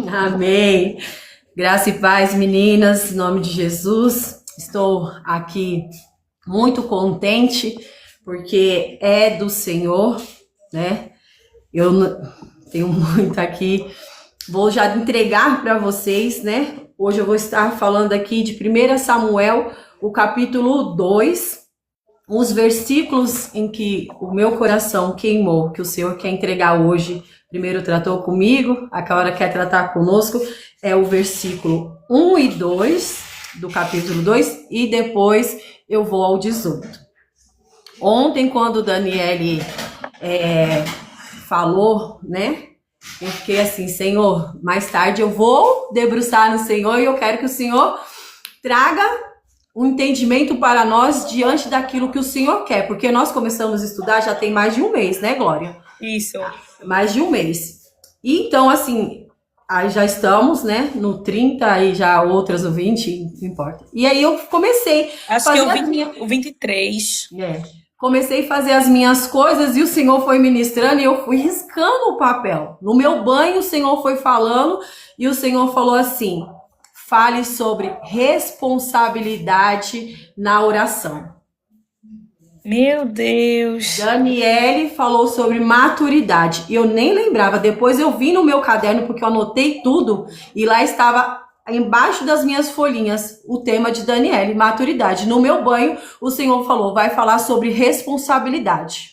Amém. Graça e paz, meninas, em nome de Jesus. Estou aqui muito contente, porque é do Senhor, né? Eu tenho muito aqui. Vou já entregar para vocês, né? Hoje eu vou estar falando aqui de 1 Samuel, o capítulo 2, os versículos em que o meu coração queimou, que o Senhor quer entregar hoje. Primeiro tratou comigo, agora quer tratar conosco, é o versículo 1 e 2 do capítulo 2, e depois eu vou ao 18. Ontem, quando o Daniele falou, né, eu fiquei assim, Senhor, mais tarde eu vou debruçar no Senhor e eu quero que o Senhor traga um entendimento para nós diante daquilo que o Senhor quer, porque nós começamos a estudar já tem mais de um mês, né, Glória? Isso. Mais de um mês. E então, assim, aí já estamos, né, no 30 e já outras no 20, não importa. E aí eu comecei Acho fazer que é o 23. comecei a fazer as minhas coisas e o Senhor foi ministrando e eu fui riscando o papel. No meu banho, o Senhor foi falando e o Senhor falou assim: fale sobre responsabilidade na oração. Meu Deus. Daniele falou sobre maturidade. Eu nem lembrava. Depois eu vi no meu caderno, porque eu anotei tudo, e lá estava embaixo das minhas folhinhas o tema de Daniele, maturidade. No meu banho, o Senhor falou, vai falar sobre responsabilidade.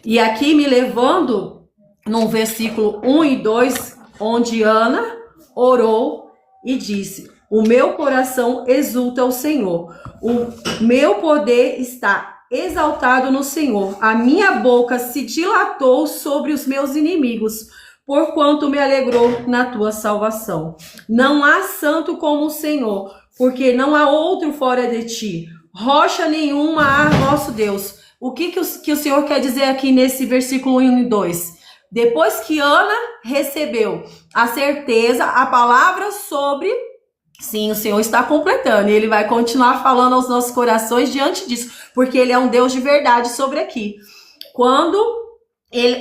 E aqui me levando no versículo 1 e 2, onde Ana orou e disse: o meu coração exulta o Senhor, o meu poder está exaltado no Senhor, a minha boca se dilatou sobre os meus inimigos, porquanto me alegrou na tua salvação. Não há santo como o Senhor, porque não há outro fora de ti, rocha nenhuma há nosso Deus. O que o Senhor quer dizer aqui nesse versículo 1 e 2? Depois que Ana recebeu a certeza, a palavra sobre... Sim, o Senhor está completando e Ele vai continuar falando aos nossos corações diante disso, porque Ele é um Deus de verdade sobre aqui. Quando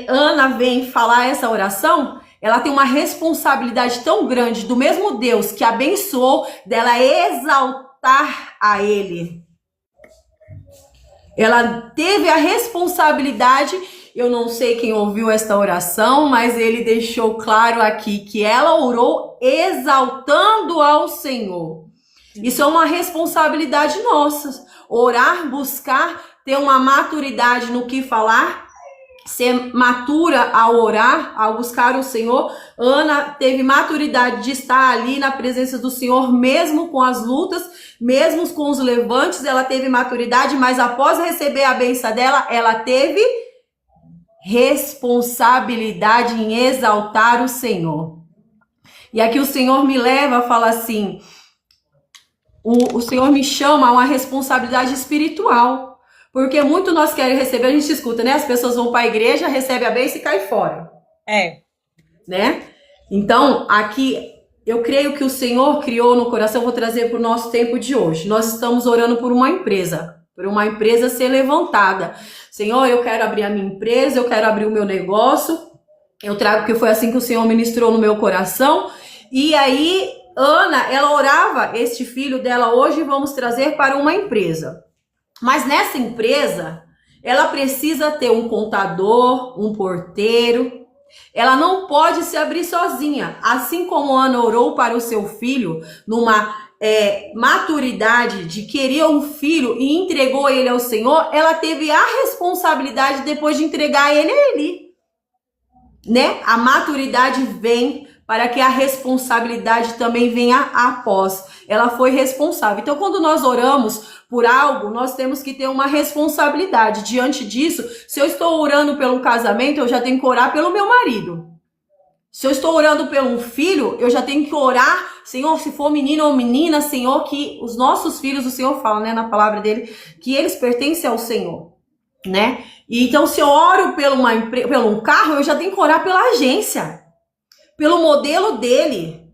Ana vem falar essa oração, ela tem uma responsabilidade tão grande do mesmo Deus que abençoou, dela exaltar a Ele. Ela teve a responsabilidade. Eu não sei quem ouviu esta oração, mas ele deixou claro aqui que ela orou exaltando ao Senhor. Isso é uma responsabilidade nossa. Orar, buscar, ter uma maturidade no que falar, ser matura ao orar, ao buscar o Senhor. Ana teve maturidade de estar ali na presença do Senhor, mesmo com as lutas, mesmo com os levantes, ela teve maturidade, mas após receber a bênção dela, ela teve responsabilidade em exaltar o Senhor. E aqui o Senhor me leva a falar assim, o Senhor me chama a uma responsabilidade espiritual, porque muito nós queremos receber, a gente escuta, né? As pessoas vão para a igreja, recebem a bênção e caem fora. Né? Então, aqui, eu creio que o Senhor criou no coração, vou trazer para o nosso tempo de hoje. Nós estamos orando por uma empresa ser levantada. Senhor, eu quero abrir a minha empresa, eu quero abrir o meu negócio. Eu trago porque foi assim que o Senhor ministrou no meu coração. E aí, Ana, ela orava, este filho dela hoje vamos trazer para uma empresa. Mas nessa empresa, ela precisa ter um contador, um porteiro. Ela não pode se abrir sozinha. Assim como Ana orou para o seu filho, numa maturidade de querer um filho e entregou ele ao Senhor, ela teve a responsabilidade depois de entregar ele a ele, né? A maturidade vem para que a responsabilidade também venha após. Ela foi responsável. Então, quando nós oramos por algo, nós temos que ter uma responsabilidade. Diante disso, se eu estou orando pelo casamento, eu já tenho que orar pelo meu marido. Se eu estou orando por um filho, eu já tenho que orar, Senhor, se for menino ou menina, Senhor, que os nossos filhos, o Senhor fala, né, na palavra dele, que eles pertencem ao Senhor, né? E então, se eu oro pelo um carro, eu já tenho que orar pela agência, pelo modelo dele,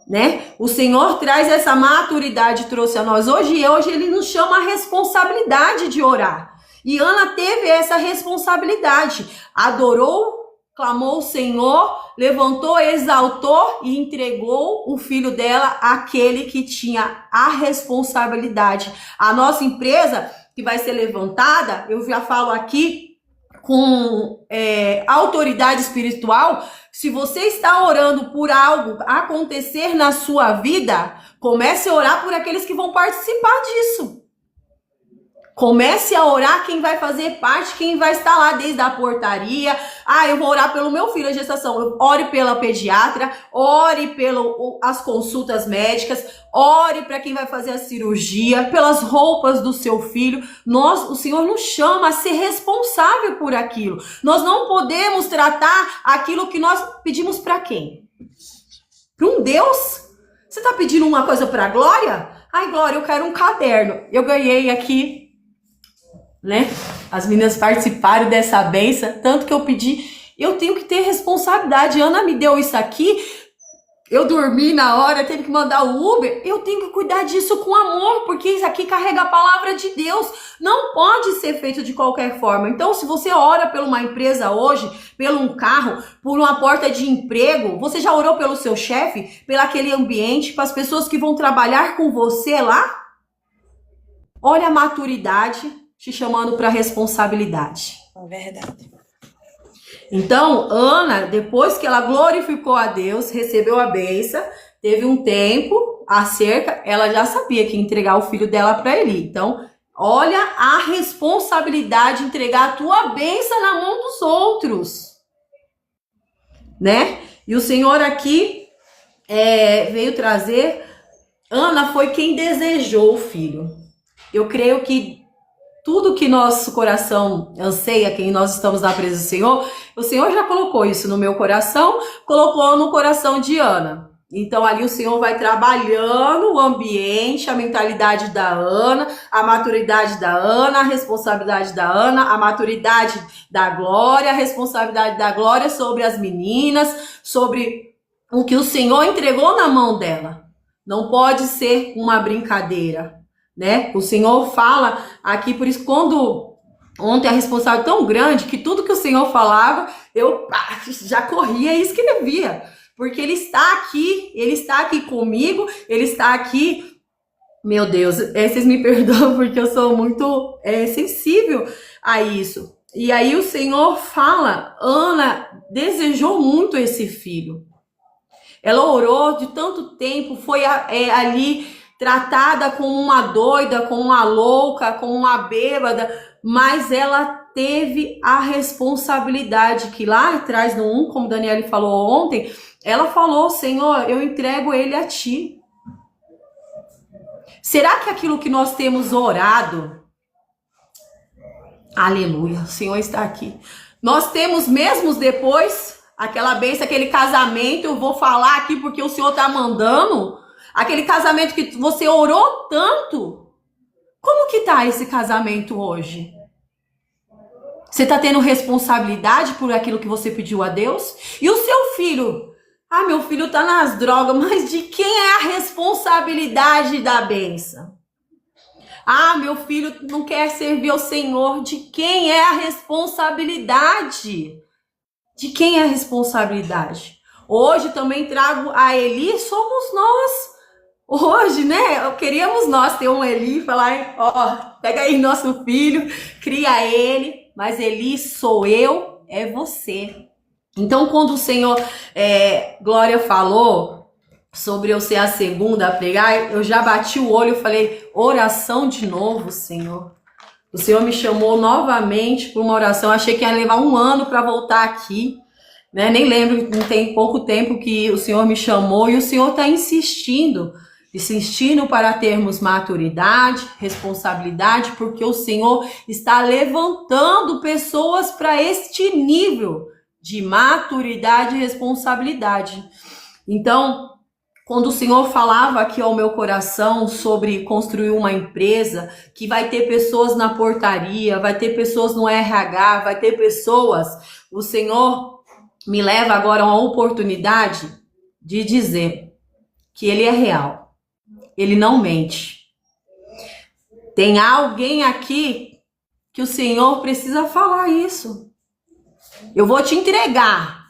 né? O Senhor traz essa maturidade, trouxe a nós hoje, e hoje Ele nos chama a responsabilidade de orar. E Ana teve essa responsabilidade, adorou. clamou o Senhor, levantou, exaltou e entregou o filho dela àquele que tinha a responsabilidade. A nossa empresa que vai ser levantada, eu já falo aqui com autoridade espiritual, se você está orando por algo acontecer na sua vida, comece a orar por aqueles que vão participar disso. Comece a orar quem vai fazer parte, quem vai estar lá desde a portaria. Eu vou orar pelo meu filho, a gestação. Ore pela pediatra, ore pelas consultas médicas, ore para quem vai fazer a cirurgia, pelas roupas do seu filho. O Senhor nos chama a ser responsável por aquilo. Nós não podemos tratar aquilo que nós pedimos para quem? Para um Deus? Você está pedindo uma coisa para a Glória? Glória, eu quero um caderno. Eu ganhei aqui, né? As meninas participaram dessa benção, tanto que eu pedi, eu tenho que ter responsabilidade. Ana me deu isso aqui, eu dormi na hora, teve que mandar o Uber, eu tenho que cuidar disso com amor, porque isso aqui carrega a palavra de Deus, não pode ser feito de qualquer forma. Então, se você ora por uma empresa hoje, por um carro, por uma porta de emprego, você já orou pelo seu chefe, pelo aquele ambiente, para as pessoas que vão trabalhar com você lá? Olha a maturidade te chamando para responsabilidade. É verdade. Então, Ana, depois que ela glorificou a Deus, recebeu a bênção, teve um tempo acerca, ela já sabia que ia entregar o filho dela para Eli. Então, olha a responsabilidade de entregar a tua bênção na mão dos outros, né? E o Senhor aqui veio trazer, Ana foi quem desejou o filho. Eu creio que tudo que nosso coração anseia, quem nós estamos na presença do Senhor, o Senhor já colocou isso no meu coração, colocou no coração de Ana. Então ali o Senhor vai trabalhando o ambiente, a mentalidade da Ana, a maturidade da Ana, a responsabilidade da Ana, a maturidade da Glória, a responsabilidade da Glória sobre as meninas, sobre o que o Senhor entregou na mão dela. Não pode ser uma brincadeira, né? O Senhor fala aqui, por isso, quando ontem a responsável tão grande, que tudo que o Senhor falava, eu já corria e escrevia, porque Ele está aqui comigo, Ele está aqui, meu Deus, vocês me perdoam, porque eu sou muito sensível a isso. E aí o Senhor fala, Ana desejou muito esse filho, ela orou de tanto tempo, foi ali tratada como uma doida, como uma louca, como uma bêbada, mas ela teve a responsabilidade que lá atrás no 1, como Daniele falou ontem, ela falou, Senhor, eu entrego ele a ti. Será que aquilo que nós temos orado, aleluia, o Senhor está aqui, nós temos mesmo depois, aquela bênção, aquele casamento, eu vou falar aqui porque o Senhor está mandando, aquele casamento que você orou tanto, como que tá esse casamento hoje? Você tá tendo responsabilidade por aquilo que você pediu a Deus? E o seu filho? Meu filho tá nas drogas, mas de quem é a responsabilidade da bênção? Meu filho não quer servir ao Senhor, de quem é a responsabilidade? De quem é a responsabilidade? Hoje também trago a Eli, somos nós. Hoje, né, queríamos nós ter um Eli e falar, pega aí nosso filho, cria ele, mas Eli sou eu, é você. Então, quando o Senhor, Glória falou sobre eu ser a segunda a pregar, eu já bati o olho e falei, oração de novo, Senhor. O Senhor me chamou novamente para uma oração, achei que ia levar um ano para voltar aqui, né, nem lembro, não tem pouco tempo que o Senhor me chamou e o Senhor está insistindo para termos maturidade, responsabilidade, porque o Senhor está levantando pessoas para este nível de maturidade e responsabilidade. Então, quando o Senhor falava aqui ao meu coração sobre construir uma empresa, que vai ter pessoas na portaria, vai ter pessoas no RH, vai ter pessoas, o Senhor me leva agora a uma oportunidade de dizer que Ele é real. Ele não mente. Tem alguém aqui que o Senhor precisa falar isso. Eu vou te entregar,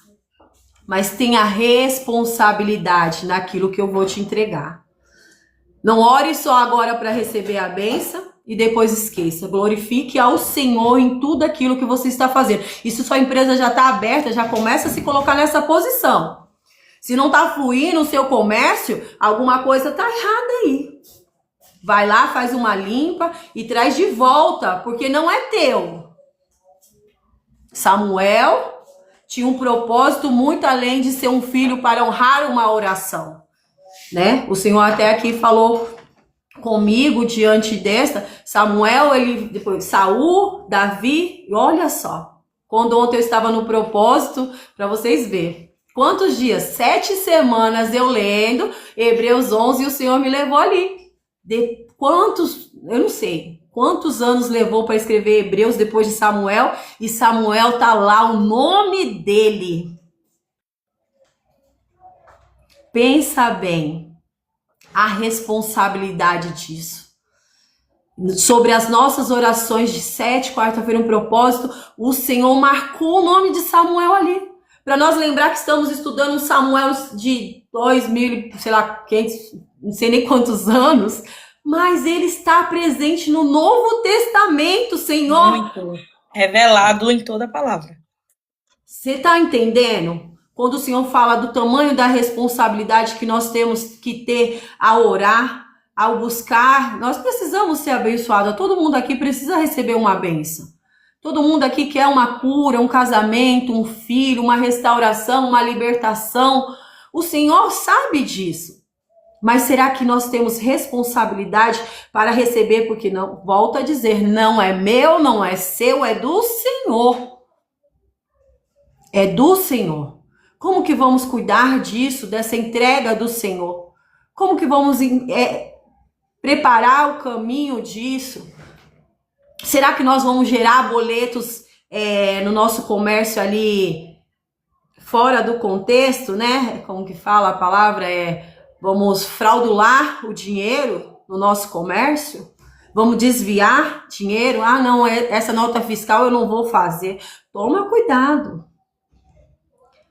mas tenha responsabilidade naquilo que eu vou te entregar. Não ore só agora para receber a bênção e depois esqueça. Glorifique ao Senhor em tudo aquilo que você está fazendo. E se sua empresa já está aberta, já começa a se colocar nessa posição. Se não está fluindo o seu comércio, alguma coisa está errada aí. Vai lá, faz uma limpa e traz de volta, porque não é teu. Samuel tinha um propósito muito além de ser um filho para honrar uma oração, né? O Senhor até aqui falou comigo diante desta. Samuel, depois Saul, Davi, e olha só. Quando ontem eu estava no propósito, para vocês verem. Quantos dias? 7 semanas eu lendo Hebreus 11 e o Senhor me levou ali. De quantos, eu não sei, quantos anos levou para escrever Hebreus depois de Samuel, e Samuel tá lá, o nome dele. Pensa bem a responsabilidade disso. Sobre as nossas orações de 7, quarta-feira, um propósito, o Senhor marcou o nome de Samuel ali. Para nós lembrar que estamos estudando Samuel de 2000, sei lá, 500, não sei nem quantos anos, mas ele está presente no Novo Testamento, Senhor. Muito. Revelado em toda a palavra. Você está entendendo? Quando o Senhor fala do tamanho da responsabilidade que nós temos que ter ao orar, ao buscar, nós precisamos ser abençoados. Todo mundo aqui precisa receber uma bênção. Todo mundo aqui quer uma cura, um casamento, um filho, uma restauração, uma libertação. O Senhor sabe disso. Mas será que nós temos responsabilidade para receber? Porque não, volto a dizer, não é meu, não é seu, é do Senhor. É do Senhor. Como que vamos cuidar disso, dessa entrega do Senhor? Como que vamos preparar o caminho disso? Será que nós vamos gerar boletos no nosso comércio ali fora do contexto, né? Como que fala a palavra? Vamos fraudular o dinheiro no nosso comércio? Vamos desviar dinheiro? Ah, não, essa nota fiscal eu não vou fazer. Toma cuidado.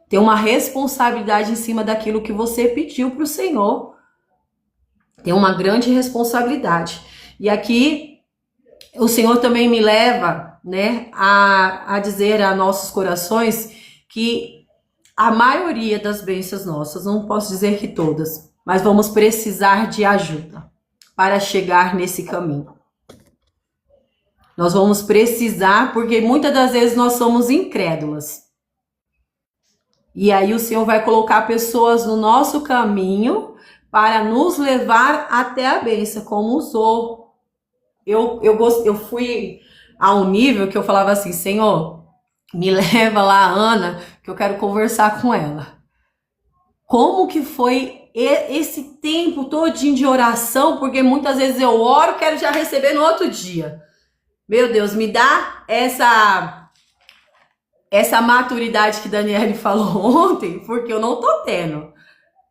Tem uma responsabilidade em cima daquilo que você pediu para o Senhor. Tem uma grande responsabilidade. E aqui o Senhor também me leva, né, a dizer a nossos corações que a maioria das bênçãos nossas, não posso dizer que todas, mas vamos precisar de ajuda para chegar nesse caminho. Nós vamos precisar, porque muitas das vezes nós somos incrédulas. E aí o Senhor vai colocar pessoas no nosso caminho para nos levar até a bênção, como usou. Eu fui a um nível que eu falava assim, Senhor, me leva lá, Ana, que eu quero conversar com ela. Como que foi esse tempo todinho de oração? Porque muitas vezes eu oro, quero já receber no outro dia. Meu Deus, me dá essa maturidade que Daniele falou ontem, porque eu não tô tendo,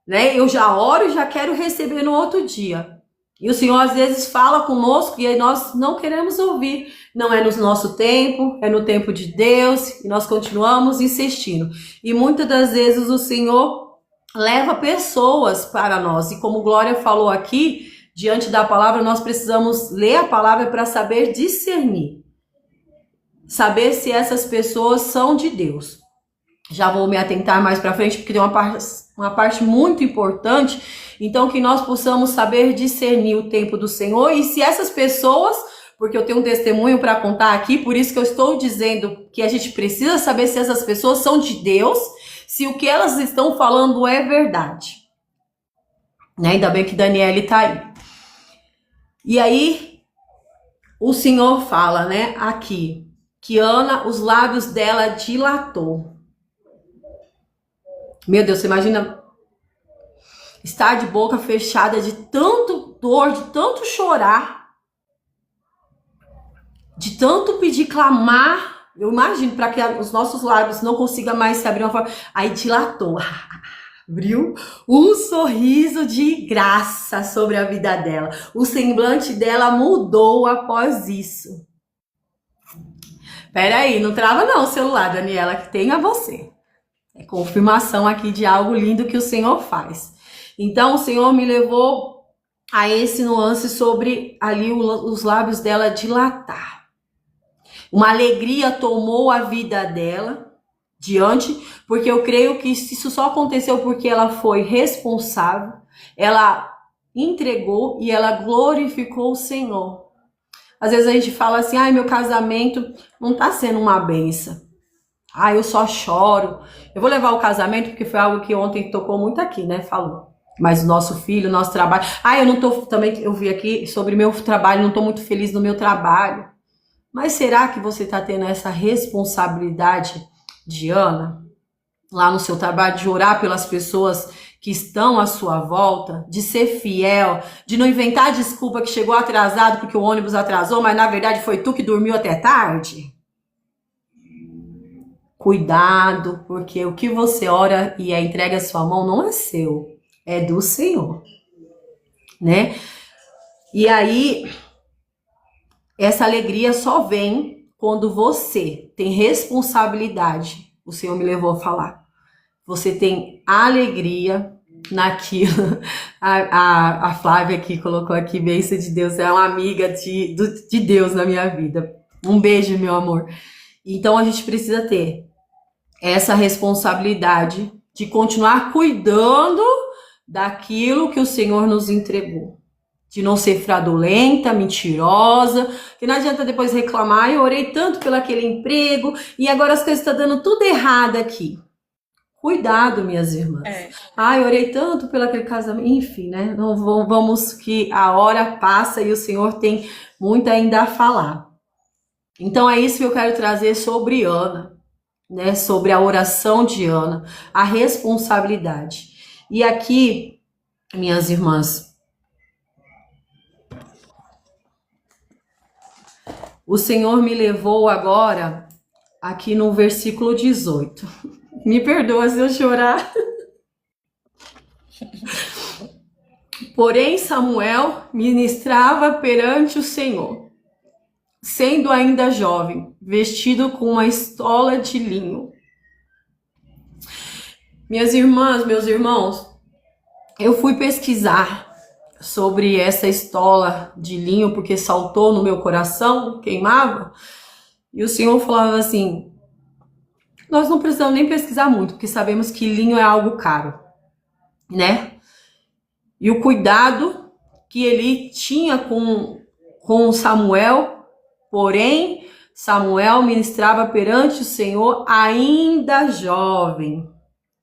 né? Eu já oro e já quero receber no outro dia. E o Senhor às vezes fala conosco e aí nós não queremos ouvir. Não é no nosso tempo, é no tempo de Deus, e nós continuamos insistindo. E muitas das vezes o Senhor leva pessoas para nós. E como Glória falou aqui, diante da palavra, nós precisamos ler a palavra para saber discernir. Saber se essas pessoas são de Deus. Já vou me atentar mais para frente, porque tem uma parte muito importante. Então, que nós possamos saber discernir o tempo do Senhor. E se essas pessoas, porque eu tenho um testemunho para contar aqui, por isso que eu estou dizendo que a gente precisa saber se essas pessoas são de Deus, se o que elas estão falando é verdade. Né? Ainda bem que Daniele está aí. E aí, o Senhor fala, né, aqui, que Ana, os lábios dela dilatou. Meu Deus, você imagina estar de boca fechada de tanto dor, de tanto chorar, de tanto pedir, clamar. Eu imagino, para que os nossos lábios não consigam mais se abrir uma forma. Aí dilatou, abriu um sorriso de graça sobre a vida dela. O semblante dela mudou após isso. Peraí, não trava não o celular, Daniela, que tem a você. É confirmação aqui de algo lindo que o Senhor faz. Então, o Senhor me levou a esse nuance sobre ali os lábios dela dilatar. Uma alegria tomou a vida dela diante, porque eu creio que isso só aconteceu porque ela foi responsável, ela entregou e ela glorificou o Senhor. Às vezes a gente fala assim, ai, meu casamento não tá sendo uma benção. Ah, eu só choro. Eu vou levar o casamento porque foi algo que ontem tocou muito aqui, né? Falou. Mas o nosso filho, o nosso trabalho. Ah, eu não tô, também eu vi aqui sobre meu trabalho, não tô muito feliz no meu trabalho. Mas será que você tá tendo essa responsabilidade, Diana, lá no seu trabalho, de orar pelas pessoas que estão à sua volta, de ser fiel, de não inventar desculpa que chegou atrasado porque o ônibus atrasou, mas na verdade foi tu que dormiu até tarde? Cuidado, porque o que você ora e entrega a sua mão não é seu, é do Senhor, né? E aí, essa alegria só vem quando você tem responsabilidade. O Senhor me levou a falar. Você tem alegria naquilo. A Flávia aqui colocou aqui, bênção de Deus, é uma amiga de Deus na minha vida. Um beijo, meu amor. Então a gente precisa ter essa responsabilidade de continuar cuidando daquilo que o Senhor nos entregou. De não ser fraudulenta, mentirosa, que não adianta depois reclamar, eu orei tanto pelo aquele emprego e agora as coisas estão dando tudo errado aqui. Cuidado, minhas irmãs. Eu orei tanto pelo aquele casamento, enfim, né? Não vamos que a hora passa e o Senhor tem muito ainda a falar. Então é isso que eu quero trazer sobre Ana, né? Sobre a oração de Ana, a responsabilidade. E aqui, minhas irmãs, o Senhor me levou agora aqui no versículo 18. Me perdoa se eu chorar. Porém, Samuel ministrava perante o Senhor, sendo ainda jovem, vestido com uma estola de linho. Minhas irmãs, meus irmãos, eu fui pesquisar sobre essa estola de linho, porque saltou no meu coração, queimava, e o Senhor falava assim, nós não precisamos nem pesquisar muito, porque sabemos que linho é algo caro, né? E o cuidado que ele tinha com Samuel, porém, Samuel ministrava perante o Senhor ainda jovem.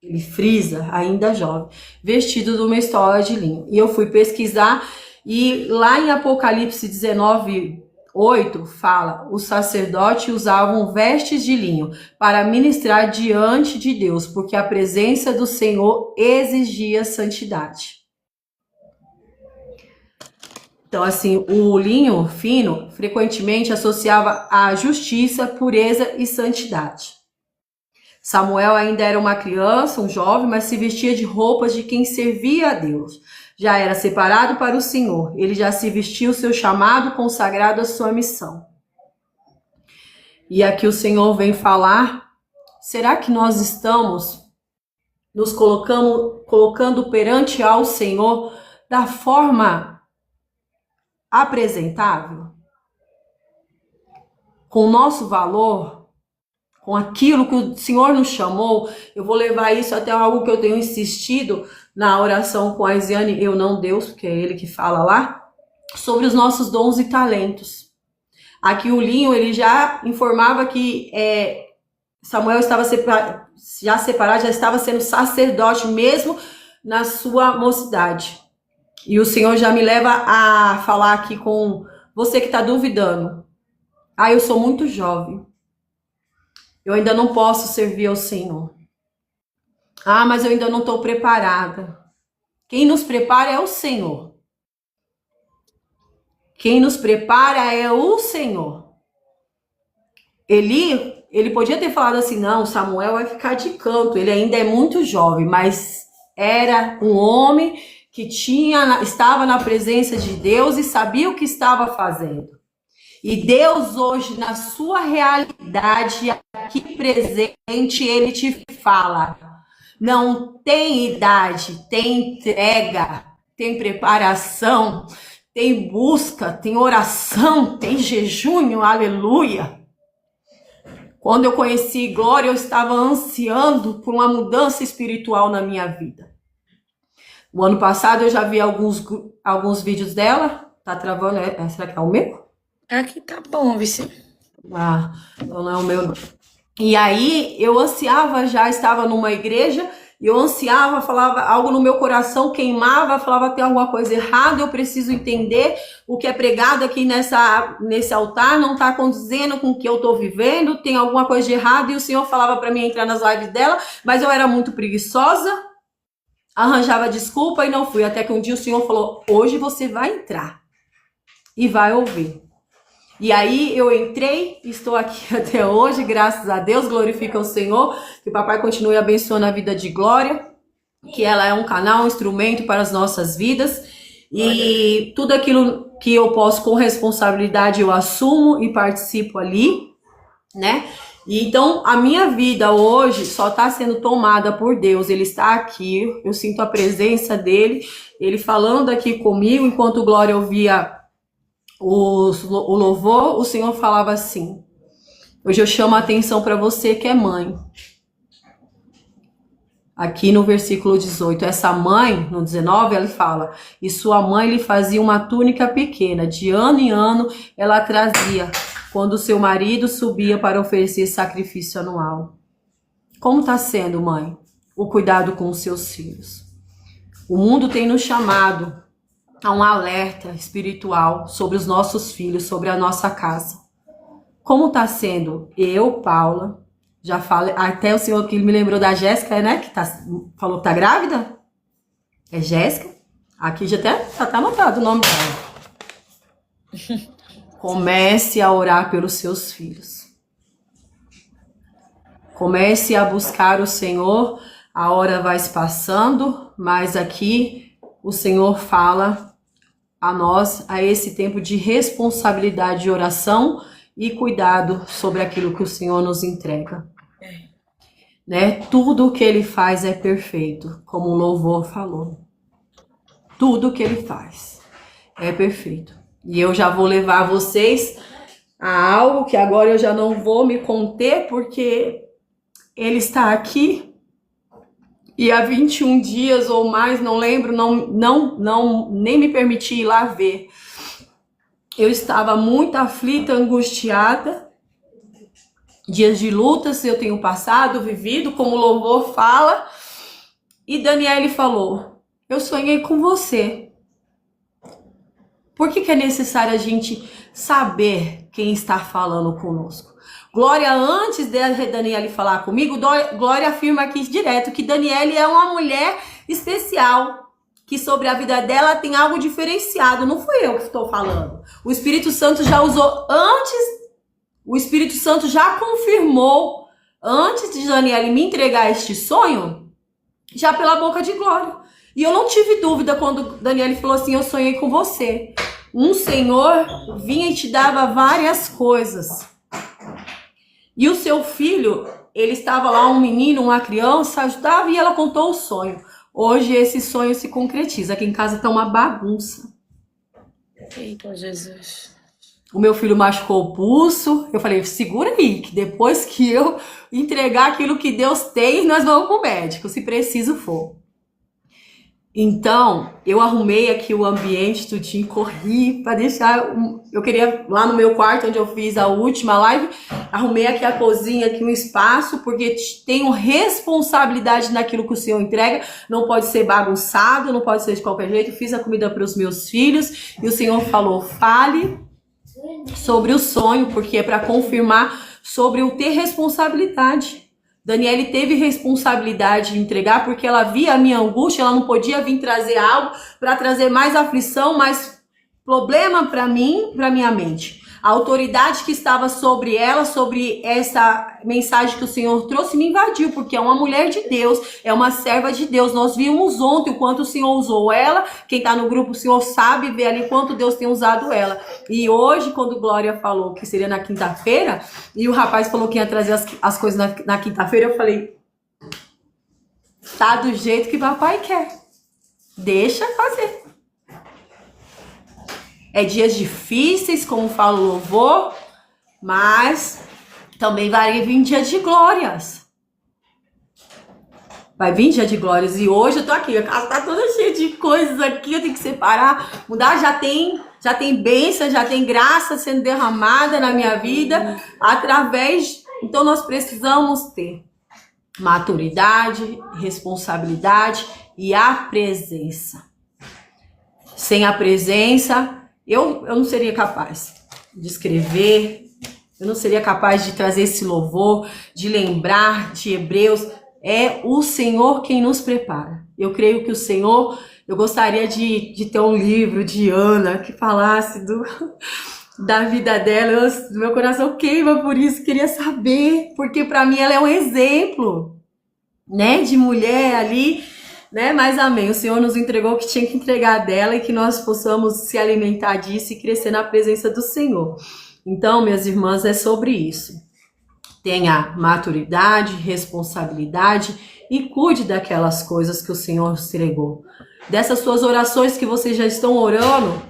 Ele frisa, ainda jovem, vestido de uma estola de linho. E eu fui pesquisar, e lá em Apocalipse 19:8 fala, os sacerdotes usavam vestes de linho para ministrar diante de Deus, porque a presença do Senhor exigia santidade. Então, assim, o linho fino frequentemente associava a justiça, pureza e santidade. Samuel ainda era uma criança, um jovem, mas se vestia de roupas de quem servia a Deus. Já era separado para o Senhor. Ele já se vestia o seu chamado, consagrado à sua missão. E aqui o Senhor vem falar, será que nós estamos nos colocando perante ao Senhor da forma apresentável? Com o nosso valor? Com aquilo que o Senhor nos chamou? Eu vou levar isso até algo que eu tenho insistido na oração com a Isiane, eu não Deus, porque é Ele que fala lá, sobre os nossos dons e talentos. Aqui o linho, ele já informava que Samuel estava já separado, já estava sendo sacerdote mesmo na sua mocidade. E o Senhor já me leva a falar aqui com você que está duvidando. Eu sou muito jovem. Eu ainda não posso servir ao Senhor. Mas eu ainda não estou preparada. Quem nos prepara é o Senhor. Quem nos prepara é o Senhor. Ele podia ter falado assim, não, Samuel vai ficar de canto, ele ainda é muito jovem, mas era um homem que estava na presença de Deus e sabia o que estava fazendo. E Deus hoje, na sua realidade aqui presente, Ele te fala. Não tem idade, tem entrega, tem preparação, tem busca, tem oração, tem jejum, aleluia. Quando eu conheci Glória, eu estava ansiando por uma mudança espiritual na minha vida. O ano passado eu já vi alguns vídeos dela. Tá travando? Será que é o meu? Aqui tá bom, Vici. Ah, não é o meu. E aí eu ansiava, já estava numa igreja, e eu ansiava, falava algo no meu coração, queimava, falava tem alguma coisa errada, eu preciso entender o que é pregado aqui nesse altar, não está condizendo com o que eu estou vivendo, tem alguma coisa de errado, e o Senhor falava para mim entrar nas lives dela, mas eu era muito preguiçosa, arranjava desculpa e não fui, até que um dia o Senhor falou, hoje você vai entrar e vai ouvir. E aí eu entrei, estou aqui até hoje, graças a Deus, glorifica o Senhor, que o papai continue abençoando a vida de Glória, que ela é um canal, um instrumento para as nossas vidas, e tudo aquilo que eu posso com responsabilidade eu assumo e participo ali, né? E então a minha vida hoje só está sendo tomada por Deus, Ele está aqui, eu sinto a presença dEle, Ele falando aqui comigo, enquanto Glória ouvia o louvor, o Senhor falava assim, hoje eu chamo a atenção para você que é mãe. Aqui no versículo 18, essa mãe, no 19, ela fala, e sua mãe lhe fazia uma túnica pequena, de ano em ano ela trazia, quando seu marido subia para oferecer sacrifício anual. Como está sendo, mãe, o cuidado com os seus filhos? O mundo tem nos chamado a um alerta espiritual sobre os nossos filhos, sobre a nossa casa. Como está sendo? Eu, Paula, já falei, até o senhor que me lembrou da Jéssica, né, que falou que tá grávida? É Jéssica? Aqui já tá anotado o nome dela. Comece a orar pelos seus filhos. Comece a buscar o Senhor, a hora vai se passando, mas aqui o Senhor fala a nós, a esse tempo de responsabilidade de oração e cuidado sobre aquilo que o Senhor nos entrega. Né? Tudo o que Ele faz é perfeito, como o louvor falou. Tudo o que Ele faz é perfeito. E eu já vou levar vocês a algo que agora eu já não vou me conter, porque Ele está aqui. E há 21 dias ou mais, não lembro, nem me permiti ir lá ver. Eu estava muito aflita, angustiada. Dias de lutas eu tenho passado, vivido, como o louvor fala. E Daniele falou, eu sonhei com você. Por que é necessário a gente saber quem está falando conosco? Glória, antes de Daniele falar comigo, Glória afirma aqui direto que Daniele é uma mulher especial, que sobre a vida dela tem algo diferenciado. Não fui eu que estou falando. O Espírito Santo já usou antes, o Espírito Santo já confirmou, antes de Daniele me entregar este sonho, já pela boca de Glória. E eu não tive dúvida quando Daniele falou assim, eu sonhei com você. Um Senhor vinha e te dava várias coisas. E o seu filho, ele estava lá, um menino, uma criança, ajudava e ela contou o sonho. Hoje esse sonho se concretiza. Aqui em casa tá uma bagunça. Eita, Jesus. O meu filho machucou o pulso. Eu falei, segura aí, que depois que eu entregar aquilo que Deus tem, nós vamos pro médico, se preciso for. Então, eu arrumei aqui o ambiente, tudinho, corri para deixar... Eu queria, lá no meu quarto, onde eu fiz a última live, arrumei aqui a cozinha, aqui um espaço, porque tenho responsabilidade naquilo que o Senhor entrega, não pode ser bagunçado, não pode ser de qualquer jeito. Fiz a comida para os meus filhos, e o Senhor falou, fale sobre o sonho, porque é para confirmar sobre o ter responsabilidade. Daniele teve responsabilidade de entregar, porque ela via a minha angústia, ela não podia vir trazer algo para trazer mais aflição, mais problema para mim, para minha mente. A autoridade que estava sobre ela, sobre essa mensagem que o Senhor trouxe, me invadiu, porque é uma mulher de Deus, é uma serva de Deus. Nós vimos ontem o quanto o Senhor usou ela. Quem está no grupo, o Senhor sabe ver ali quanto Deus tem usado ela. E hoje, quando Glória falou que seria na quinta-feira, e o rapaz falou que ia trazer as coisas na quinta-feira, eu falei, tá do jeito que papai quer. Deixa fazer. É dias difíceis, como fala o louvor, mas também vai vir dia de glórias. Vai vir dia de glórias. E hoje eu tô aqui, a casa tá toda cheia de coisas aqui, eu tenho que separar, mudar. Já tem bênção, já tem graça sendo derramada na minha vida, Então nós precisamos ter maturidade, responsabilidade e a presença. Sem a presença, eu não seria capaz de escrever, eu não seria capaz de trazer esse louvor, de lembrar de Hebreus. É o Senhor quem nos prepara. Eu creio que o Senhor, eu gostaria de ter um livro de Ana que falasse da vida dela. Meu coração queima por isso, queria saber, porque para mim ela é um exemplo, né, de mulher ali, né? Mas amém, o Senhor nos entregou o que tinha que entregar dela e que nós possamos se alimentar disso e crescer na presença do Senhor. Então, minhas irmãs, é sobre isso. Tenha maturidade, responsabilidade e cuide daquelas coisas que o Senhor nos entregou. Dessas suas orações que vocês já estão orando,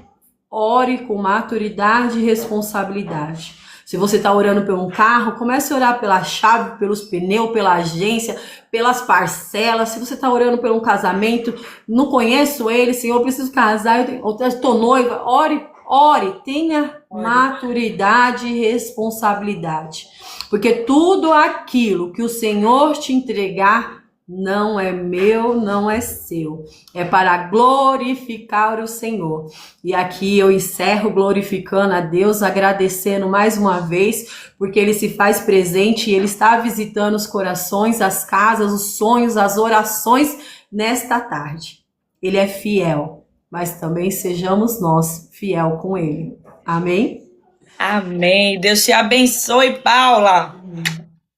ore com maturidade e responsabilidade. Se você está orando por um carro, comece a orar pela chave, pelos pneus, pela agência, pelas parcelas. Se você está orando por um casamento, não conheço ele, Senhor, eu preciso casar, eu estou noiva, ore, tenha maturidade e responsabilidade. Porque tudo aquilo que o Senhor te entregar não é meu, não é seu. É para glorificar o Senhor. E aqui eu encerro glorificando a Deus, agradecendo mais uma vez, porque Ele se faz presente e Ele está visitando os corações, as casas, os sonhos, as orações nesta tarde. Ele é fiel, mas também sejamos nós fiel com Ele. Amém? Amém. Deus te abençoe, Paula.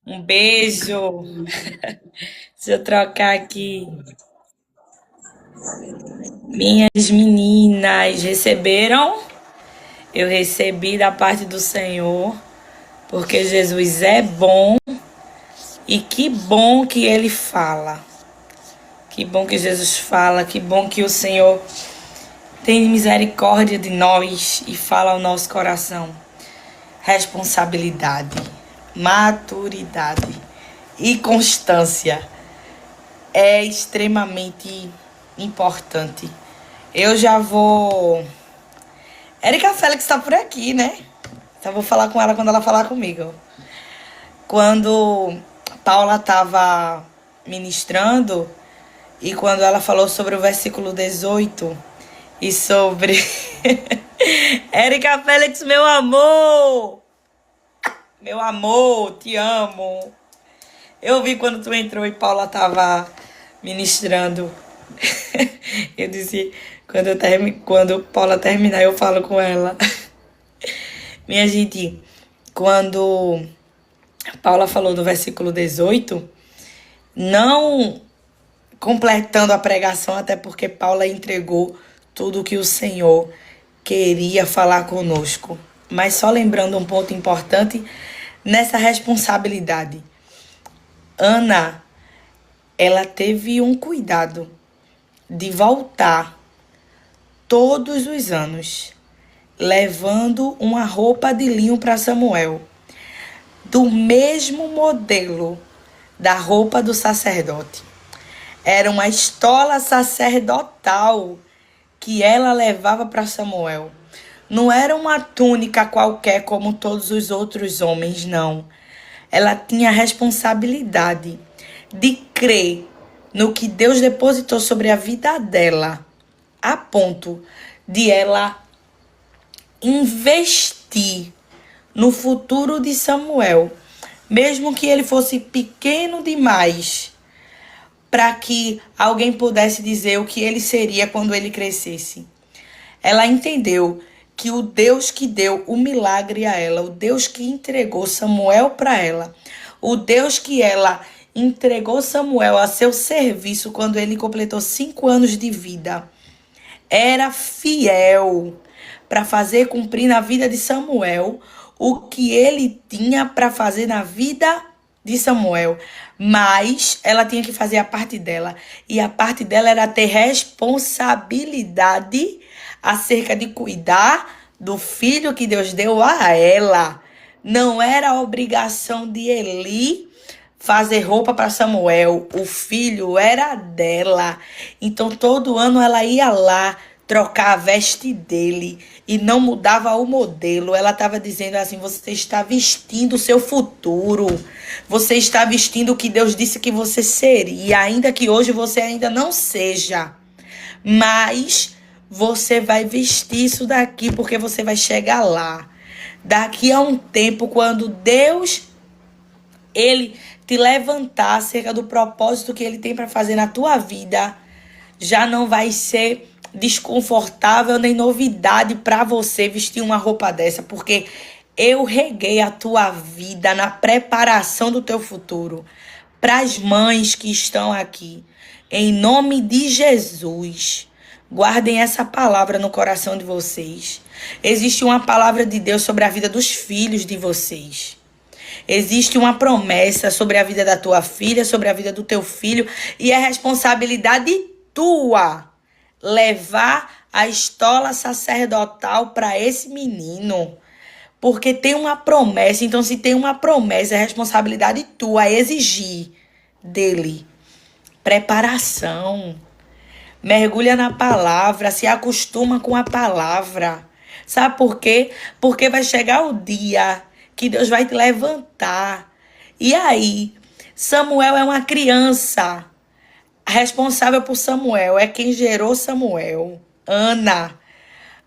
Um beijo. Deixa eu trocar aqui. Minhas meninas receberam? Eu recebi da parte do Senhor, porque Jesus é bom e que bom que Ele fala. Que bom que Jesus fala, que bom que o Senhor tem misericórdia de nós e fala ao nosso coração. Responsabilidade, maturidade e constância é extremamente importante. Eu já vou... Érica Félix está por aqui, né? Então vou falar com ela quando ela falar comigo. Quando Paula estava ministrando e quando ela falou sobre o versículo 18 e sobre... Érica Félix, meu amor! Meu amor, te amo. Eu vi quando tu entrou e Paula estava ministrando. Eu disse, quando Paula terminar, eu falo com ela. Minha gente, quando Paula falou do versículo 18, não completando a pregação, até porque Paula entregou tudo que o Senhor queria falar conosco, mas só lembrando um ponto importante nessa responsabilidade. Ana, ela teve um cuidado de voltar todos os anos, levando uma roupa de linho para Samuel, do mesmo modelo da roupa do sacerdote. Era uma estola sacerdotal que ela levava para Samuel. Não era uma túnica qualquer como todos os outros homens, não. Ela tinha a responsabilidade de crer no que Deus depositou sobre a vida dela, a ponto de ela investir no futuro de Samuel, mesmo que ele fosse pequeno demais, para que alguém pudesse dizer o que ele seria quando ele crescesse. Ela entendeu que o Deus que deu o milagre a ela, o Deus que entregou Samuel para ela, o Deus que ela entregou Samuel a seu serviço quando ele completou 5 anos de vida, era fiel para fazer cumprir na vida de Samuel o que ele tinha para fazer na vida de Samuel. Mas ela tinha que fazer a parte dela. E a parte dela era ter responsabilidade acerca de cuidar do filho que Deus deu a ela. Não era a obrigação de Eli fazer roupa para Samuel. O filho era dela. Então todo ano ela ia lá trocar a veste dele e não mudava o modelo. Ela estava dizendo assim: você está vestindo o seu futuro. Você está vestindo o que Deus disse que você seria, ainda que hoje você ainda não seja. Mas você vai vestir isso daqui porque você vai chegar lá. Daqui a um tempo, quando Deus, ele te levantar acerca do propósito que ele tem para fazer na tua vida, já não vai ser desconfortável nem novidade para você vestir uma roupa dessa, porque eu reguei a tua vida na preparação do teu futuro. Para as mães que estão aqui, em nome de Jesus, guardem essa palavra no coração de vocês. Existe uma palavra de Deus sobre a vida dos filhos de vocês. Existe uma promessa sobre a vida da tua filha, sobre a vida do teu filho, e é responsabilidade tua levar a estola sacerdotal para esse menino. Porque tem uma promessa. Então, se tem uma promessa, é responsabilidade tua exigir dele preparação. Mergulha na palavra, se acostuma com a palavra. Sabe por quê? Porque vai chegar o dia que Deus vai te levantar. E aí, Samuel é uma criança. A responsável por Samuel é quem gerou Samuel. Ana.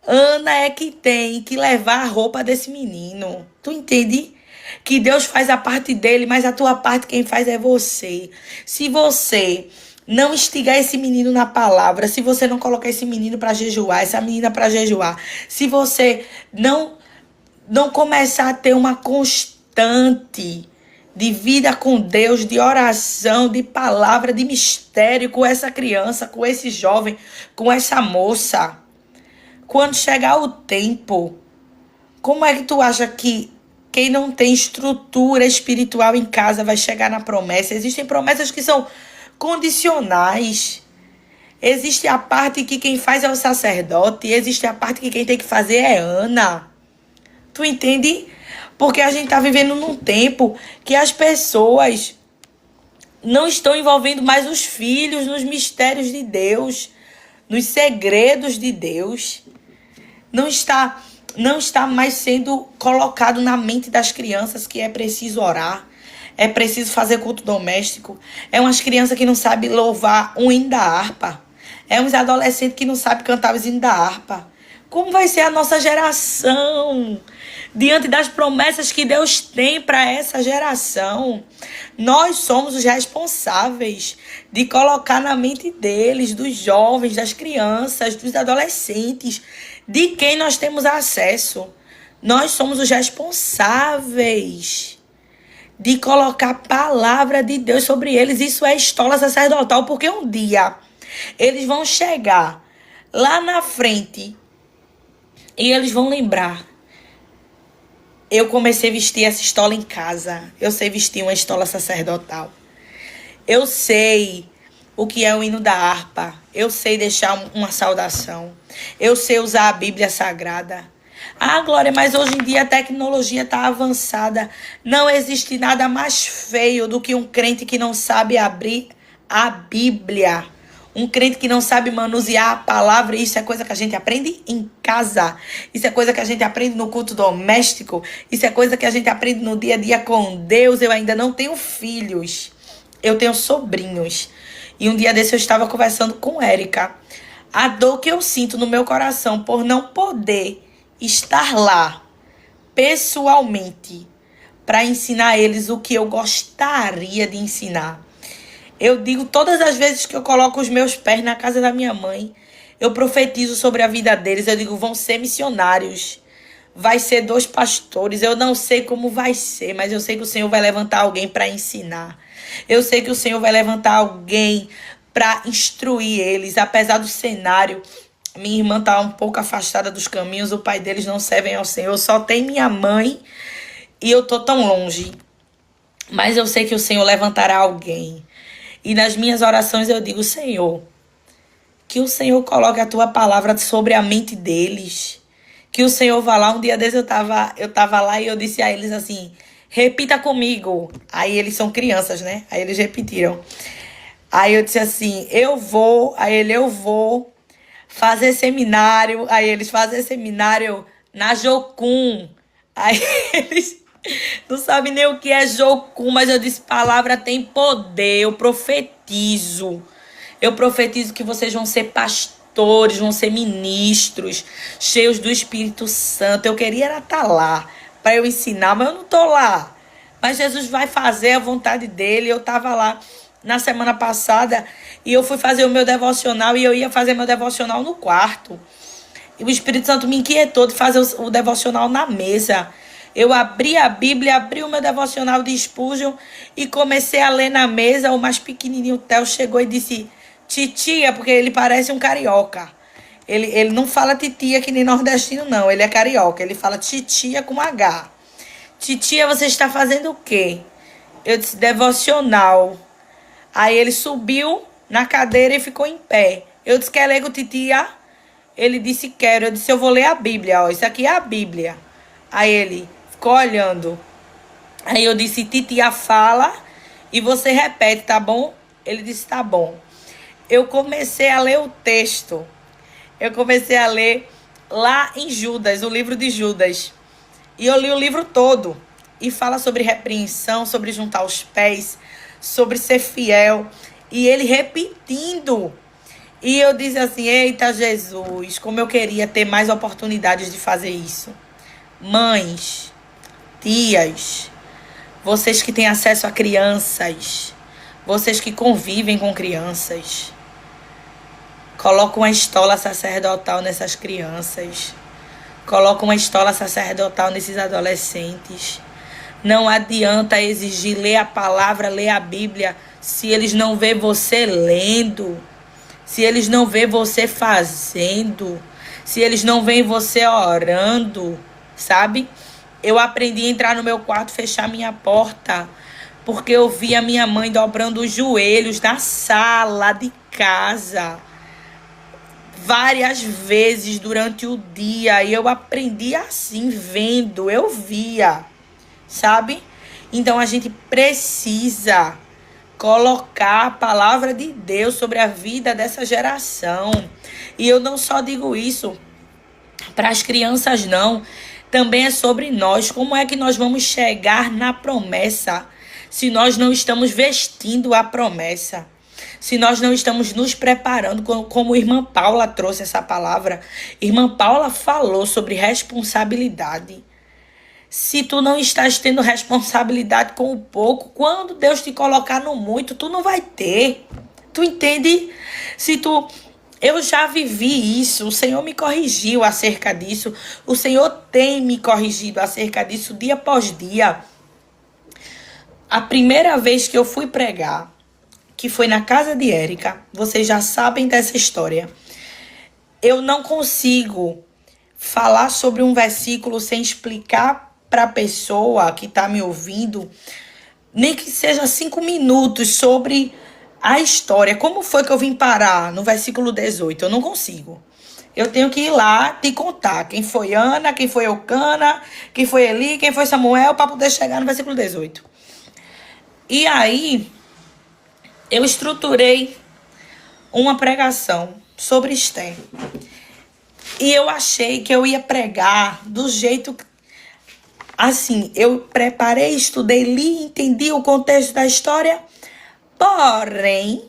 Ana é que tem que levar a roupa desse menino. Tu entende? Que Deus faz a parte dele, mas a tua parte quem faz é você. Se você não instigar esse menino na palavra, se você não colocar esse menino para jejuar, essa menina para jejuar, se você não começar a ter uma constante de vida com Deus, de oração, de palavra, de mistério com essa criança, com esse jovem, com essa moça, quando chegar o tempo, como é que tu acha que quem não tem estrutura espiritual em casa vai chegar na promessa? Existem promessas que são condicionais. Existe a parte que quem faz é o sacerdote. Existe a parte que quem tem que fazer é Ana. Tu entende? Porque a gente tá vivendo num tempo que as pessoas não estão envolvendo mais os filhos nos mistérios de Deus, nos segredos de Deus. Não está mais sendo colocado na mente das crianças que é preciso orar, é preciso fazer culto doméstico. É umas crianças que não sabem louvar um hino da harpa. É uns adolescentes que não sabem cantar os hinos da harpa. Como vai ser a nossa geração diante das promessas que Deus tem para essa geração? Nós somos os responsáveis de colocar na mente deles, dos jovens, das crianças, dos adolescentes, de quem nós temos acesso. Nós somos os responsáveis de colocar a palavra de Deus sobre eles. Isso é estola sacerdotal, porque um dia eles vão chegar lá na frente e eles vão lembrar: eu comecei a vestir essa estola em casa. Eu sei vestir uma estola sacerdotal. Eu sei o que é o hino da harpa. Eu sei deixar uma saudação. Eu sei usar a Bíblia Sagrada. Ah, Glória, mas hoje em dia a tecnologia está avançada. Não existe nada mais feio do que um crente que não sabe abrir a Bíblia. Um crente que não sabe manusear a palavra. Isso é coisa que a gente aprende em casa. Isso é coisa que a gente aprende no culto doméstico. Isso é coisa que a gente aprende no dia a dia com Deus. Eu ainda não tenho filhos. Eu tenho sobrinhos. E um dia desse eu estava conversando com Érica. A dor que eu sinto no meu coração por não poder estar lá pessoalmente para ensinar eles o que eu gostaria de ensinar. Eu digo, todas as vezes que eu coloco os meus pés na casa da minha mãe, Eu profetizo sobre a vida deles. Eu digo, vão ser missionários. Vai ser 2 pastores. Eu não sei como vai ser, mas eu sei que o Senhor vai levantar alguém para ensinar. Eu sei que o Senhor vai levantar alguém para instruir eles. Apesar do cenário, minha irmã tá um pouco afastada dos caminhos. O pai deles não servem ao Senhor. Só tem minha mãe e eu tô tão longe. Mas eu sei que o Senhor levantará alguém. E nas minhas orações eu digo, Senhor, que o Senhor coloque a tua palavra sobre a mente deles. Que o Senhor vá lá. Um dia desses eu tava lá e eu disse a eles assim, repita comigo. Aí eles são crianças, né? Aí eles repetiram. Aí eu disse assim, eu vou fazer seminário. Aí eles fazem seminário na Jocum. Aí eles não sabem nem o que é Jocum, mas eu disse, palavra tem poder, eu profetizo. Eu profetizo que vocês vão ser pastores, vão ser ministros, cheios do Espírito Santo. Eu queria estar lá para eu ensinar, mas eu não estou lá. Mas Jesus vai fazer a vontade dele. Eu estava lá na semana passada e eu fui fazer o meu devocional e eu ia fazer meu devocional no quarto. E o Espírito Santo me inquietou de fazer o devocional na mesa. Eu abri a Bíblia, abri o meu devocional de Spurgeon e comecei a ler na mesa. O mais pequenininho, o Theo, chegou e disse, titia, porque ele parece um carioca. Ele não fala titia que nem nordestino, não. Ele é carioca. Ele fala titia com H. Titia, você está fazendo o quê? Eu disse, devocional. Aí ele subiu na cadeira e ficou em pé. Eu disse, quer ler com titia? Ele disse, quero. Eu disse, eu vou ler a Bíblia. Ó, isso aqui é a Bíblia. Aí ele ficou olhando. Aí eu disse, titia fala e você repete, tá bom? Ele disse, tá bom. Eu comecei a ler o texto. Eu comecei a ler lá em Judas, o livro de Judas. E eu li o livro todo. E fala sobre repreensão, sobre juntar os pés, sobre ser fiel. E ele repetindo. E eu disse assim, eita Jesus, como eu queria ter mais oportunidades de fazer isso. Mães, tias, vocês que têm acesso a crianças, vocês que convivem com crianças, colocam uma estola sacerdotal nessas crianças, colocam uma estola sacerdotal nesses adolescentes. Não adianta exigir ler a palavra, ler a Bíblia, se eles não vê você lendo, se eles não vê você fazendo, se eles não veem você orando, sabe? Eu aprendi a entrar no meu quarto, fechar minha porta, porque eu vi a minha mãe dobrando os joelhos na sala de casa várias vezes durante o dia. E eu aprendi assim, vendo, eu via, sabe? Então a gente precisa colocar a palavra de Deus sobre a vida dessa geração. E eu não só digo isso para as crianças, não. Também é sobre nós. Como é que nós vamos chegar na promessa se nós não estamos vestindo a promessa? Se nós não estamos nos preparando, como a irmã Paula trouxe essa palavra. Irmã Paula falou sobre responsabilidade. Se tu não estás tendo responsabilidade com o pouco, quando Deus te colocar no muito, tu não vai ter. Tu entende? Eu já vivi isso, o Senhor me corrigiu acerca disso. O Senhor tem me corrigido acerca disso dia após dia. A primeira vez que eu fui pregar, que foi na casa de Érica, vocês já sabem dessa história. Eu não consigo falar sobre um versículo sem explicar para a pessoa que está me ouvindo, nem que seja 5 minutos, sobre a história. Como foi que eu vim parar no versículo 18? Eu não consigo. Eu tenho que ir lá te contar quem foi Ana, quem foi Eucana, quem foi Eli, quem foi Samuel, para poder chegar no versículo 18. E aí, eu estruturei uma pregação sobre Esther. E eu achei que eu ia pregar do jeito assim, eu preparei, estudei, li, entendi o contexto da história. Porém,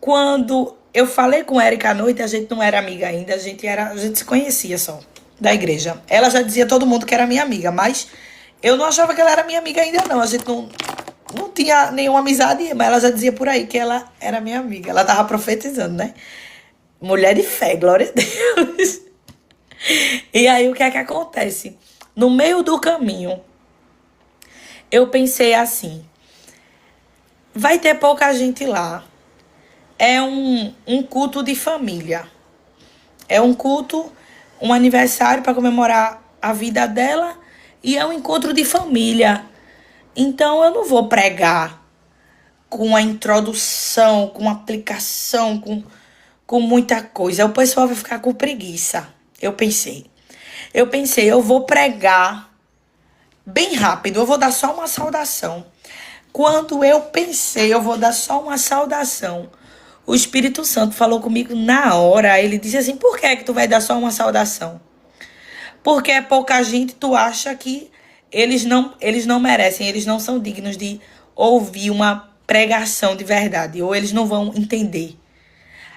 quando eu falei com Érica à noite, a gente não era amiga ainda, a gente se conhecia só, da igreja. Ela já dizia a todo mundo que era minha amiga, mas eu não achava que ela era minha amiga ainda não. A gente não tinha nenhuma amizade, mas ela já dizia por aí que ela era minha amiga. Ela tava profetizando, né? Mulher de fé, glória a Deus. E aí, o que é que acontece? No meio do caminho, eu pensei assim, vai ter pouca gente lá. É um culto de família. É um culto, um aniversário para comemorar a vida dela e é um encontro de família. Então eu não vou pregar com a introdução, com a aplicação, com muita coisa. O pessoal vai ficar com preguiça. Eu pensei, eu vou pregar bem rápido, eu vou dar só uma saudação. Quando eu pensei, eu vou dar só uma saudação, o Espírito Santo falou comigo na hora. Ele disse assim, por que é que tu vai dar só uma saudação? Porque é pouca gente, tu acha que eles não merecem, eles não são dignos de ouvir uma pregação de verdade, ou eles não vão entender.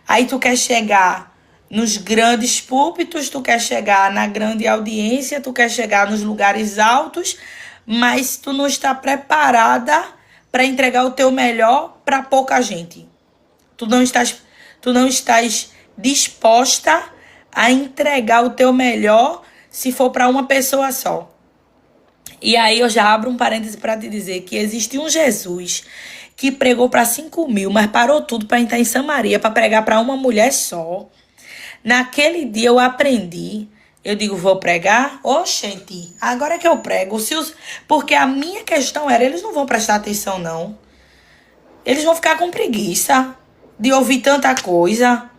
Aí tu quer chegar nos grandes púlpitos, tu quer chegar na grande audiência, tu quer chegar nos lugares altos, mas tu não está preparada para entregar o teu melhor para pouca gente. Tu não estás disposta a entregar o teu melhor se for para uma pessoa só. E aí eu já abro um parêntese para te dizer que existe um Jesus que pregou para 5.000, mas parou tudo para entrar em Samaria para pregar para uma mulher só. Naquele dia eu aprendi. Eu digo, vou pregar? Oxente, agora é que eu prego. Porque a minha questão era, eles não vão prestar atenção, não. Eles vão ficar com preguiça de ouvir tanta coisa,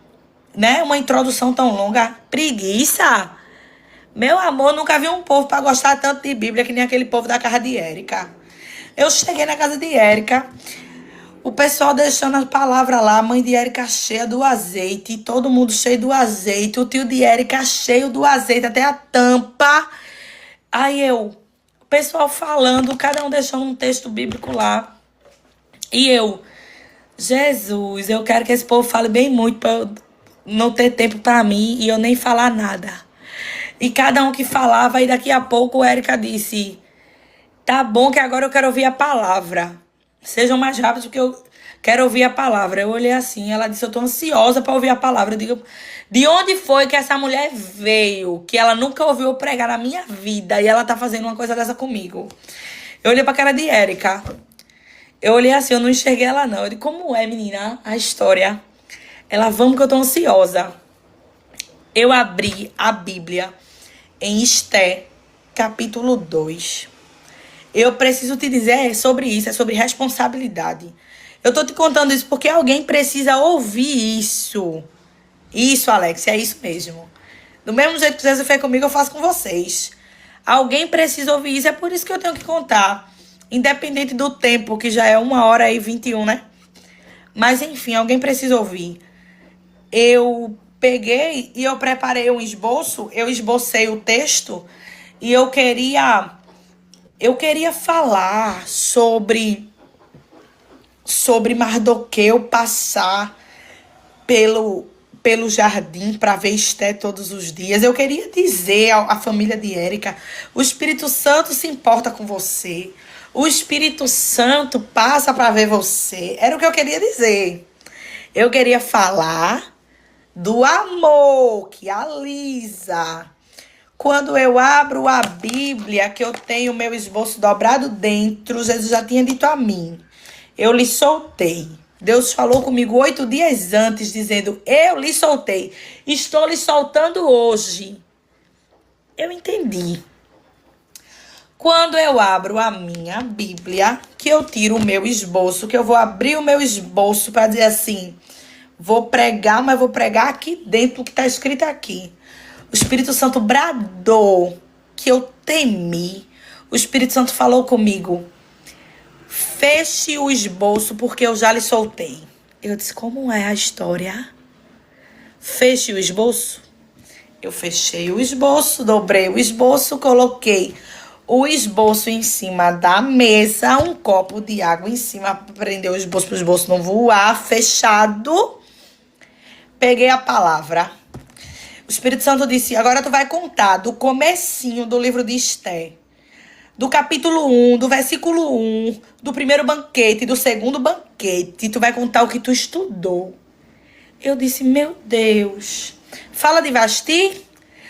né? Uma introdução tão longa. Preguiça. Meu amor, nunca vi um povo para gostar tanto de Bíblia que nem aquele povo da casa de Érica. Eu cheguei na casa de Érica, o pessoal deixando a palavra lá, a mãe de Érica cheia do azeite, todo mundo cheio do azeite, o tio de Érica cheio do azeite, até a tampa. Aí o pessoal falando, cada um deixando um texto bíblico lá. E Jesus, eu quero que esse povo fale bem muito para eu não ter tempo para mim e eu nem falar nada. E cada um que falava, e daqui a pouco Érica disse, tá bom que agora eu quero ouvir a palavra. Sejam mais rápidos porque eu quero ouvir a palavra. Eu olhei assim, ela disse, eu tô ansiosa para ouvir a palavra. Eu digo, de onde foi que essa mulher veio? Que ela nunca ouviu pregar na minha vida e ela tá fazendo uma coisa dessa comigo. Eu olhei pra cara de Érica. Eu olhei assim, eu não enxerguei ela não. Eu disse, como é, menina, a história? Ela, vamos que eu tô ansiosa. Eu abri a Bíblia em Esté, capítulo 2. Eu preciso te dizer sobre isso, é sobre responsabilidade. Eu tô te contando isso porque alguém precisa ouvir isso. Isso, Alex, é isso mesmo. Do mesmo jeito que você fez comigo, eu faço com vocês. Alguém precisa ouvir isso, é por isso que eu tenho que contar. Independente do tempo, que já é 1h21, né? Mas enfim, alguém precisa ouvir. Eu peguei e eu preparei um esboço, eu esbocei o texto e eu queria falar sobre Mardoqueu passar pelo jardim para ver Esté todos os dias. Eu queria dizer à família de Érica, o Espírito Santo se importa com você. O Espírito Santo passa para ver você. Era o que eu queria dizer. Eu queria falar do amor que alisa. Quando eu abro a Bíblia, que eu tenho meu esboço dobrado dentro, Jesus já tinha dito a mim. Eu lhe soltei. Deus falou comigo 8 dias antes, dizendo, eu lhe soltei. Estou lhe soltando hoje. Eu entendi. Quando eu abro a minha Bíblia, que eu tiro o meu esboço, que eu vou abrir o meu esboço para dizer assim, vou pregar, mas vou pregar aqui dentro do que está escrito aqui. O Espírito Santo bradou que eu temi. O Espírito Santo falou comigo, feche o esboço porque eu já lhe soltei. Eu disse, como é a história? Feche o esboço. Eu fechei o esboço, dobrei o esboço, coloquei o esboço em cima da mesa, um copo de água em cima para prender o esboço, para o esboço não voar, fechado. Peguei a palavra. O Espírito Santo disse, agora tu vai contar do comecinho do livro de Esté, do capítulo 1, do versículo 1, do primeiro banquete, do segundo banquete. Tu vai contar o que tu estudou. Eu disse, meu Deus. Fala de Vasti,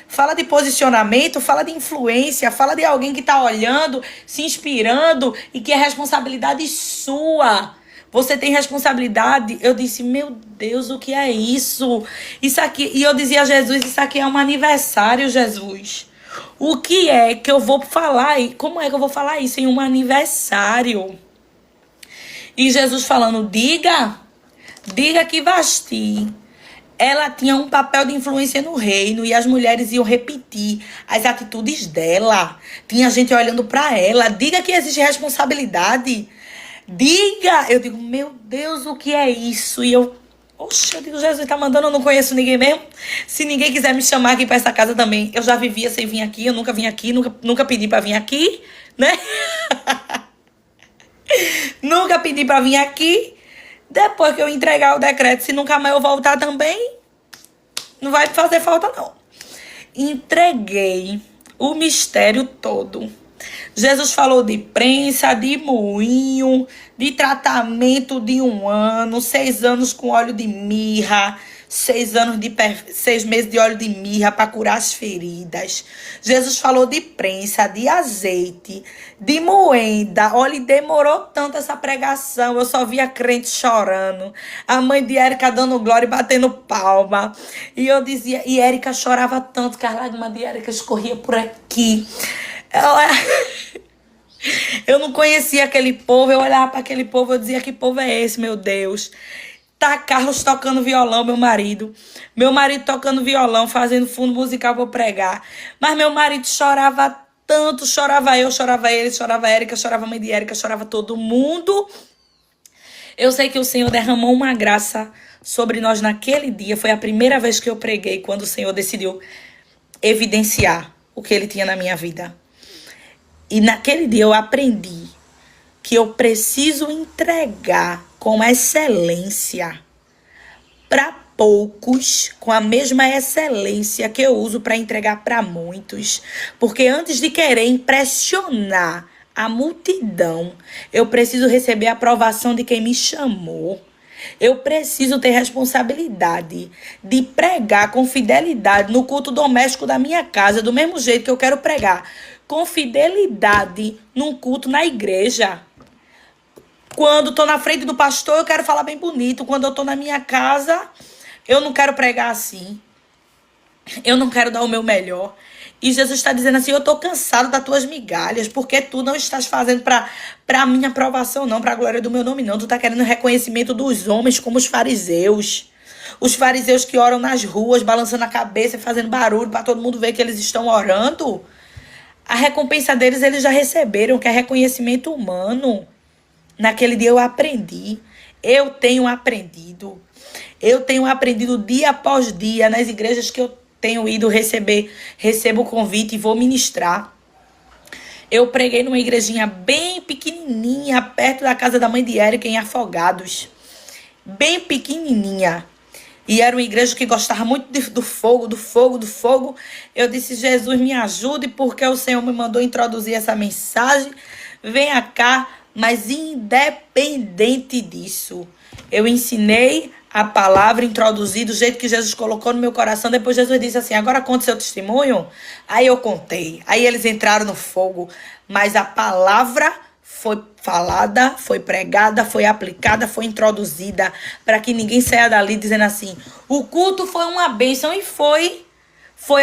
fala de posicionamento, fala de influência, fala de alguém que tá olhando, se inspirando e que é responsabilidade sua. Você tem responsabilidade. Eu disse, meu Deus, o que é isso? Isso aqui. E eu dizia a Jesus, isso aqui é um aniversário, Jesus. O que é que eu vou falar? Como é que eu vou falar isso em um aniversário? E Jesus falando, diga que Vasti, ela tinha um papel de influência no reino e as mulheres iam repetir as atitudes dela. Tinha gente olhando pra ela. Diga que existe responsabilidade. Diga. Eu digo, meu Deus, o que é isso? E eu digo, Jesus tá mandando, eu não conheço ninguém mesmo. Se ninguém quiser me chamar aqui pra essa casa também, eu já vivia sem vir aqui, eu nunca vim aqui, nunca pedi pra vir aqui, né? Nunca pedi pra vir aqui. Depois que eu entregar o decreto, se nunca mais eu voltar também, não vai fazer falta não. Entreguei o mistério todo. Jesus falou de prensa, de moinho, de tratamento de 1 ano, 6 anos com óleo de mirra, 6 meses de óleo de mirra para curar as feridas. Jesus falou de prensa, de azeite, de moenda. Olha, demorou tanto essa pregação. Eu só via crente chorando. A mãe de Érica dando glória e batendo palma. E eu dizia, e Érica chorava tanto que a lágrima de Érica escorria por aqui. Eu não conhecia aquele povo, eu olhava para aquele povo, eu dizia, que povo é esse, meu Deus? Tá Carlos tocando violão, meu marido tocando violão, fazendo fundo musical para pregar, mas meu marido chorava tanto, chorava eu, chorava ele, chorava a Érica, chorava a mãe de Érica, chorava todo mundo. Eu sei que o Senhor derramou uma graça sobre nós naquele dia, foi a primeira vez que eu preguei, quando o Senhor decidiu evidenciar o que Ele tinha na minha vida. E naquele dia eu aprendi que eu preciso entregar com excelência para poucos, com a mesma excelência que eu uso para entregar para muitos. Porque antes de querer impressionar a multidão, eu preciso receber a aprovação de quem me chamou. Eu preciso ter responsabilidade de pregar com fidelidade no culto doméstico da minha casa, do mesmo jeito que eu quero pregar com fidelidade num culto na igreja. Quando estou na frente do pastor, eu quero falar bem bonito. Quando eu estou na minha casa, eu não quero pregar assim. Eu não quero dar o meu melhor. E Jesus está dizendo assim, eu estou cansado das tuas migalhas, porque tu não estás fazendo para a minha aprovação, não, para a glória do meu nome, não. Tu está querendo reconhecimento dos homens, como os fariseus. Os fariseus que oram nas ruas, balançando a cabeça e fazendo barulho para todo mundo ver que eles estão orando. A recompensa deles eles já receberam, que é reconhecimento humano. Naquele dia eu aprendi. Eu tenho aprendido dia após dia nas igrejas que eu tenho ido recebo o convite e vou ministrar. Eu preguei numa igrejinha bem pequenininha, perto da casa da mãe de Érica, em Afogados. Bem pequenininha. E era uma igreja que gostava muito do fogo. Eu disse, Jesus, me ajude, porque o Senhor me mandou introduzir essa mensagem. Venha cá, mas independente disso, eu ensinei a palavra, introduzi do jeito que Jesus colocou no meu coração. Depois Jesus disse assim, agora conte seu testemunho. Aí eu contei. Aí eles entraram no fogo. Mas a palavra foi falada, foi pregada, foi aplicada, foi introduzida, para que ninguém saia dali dizendo assim, o culto foi uma bênção, e foi,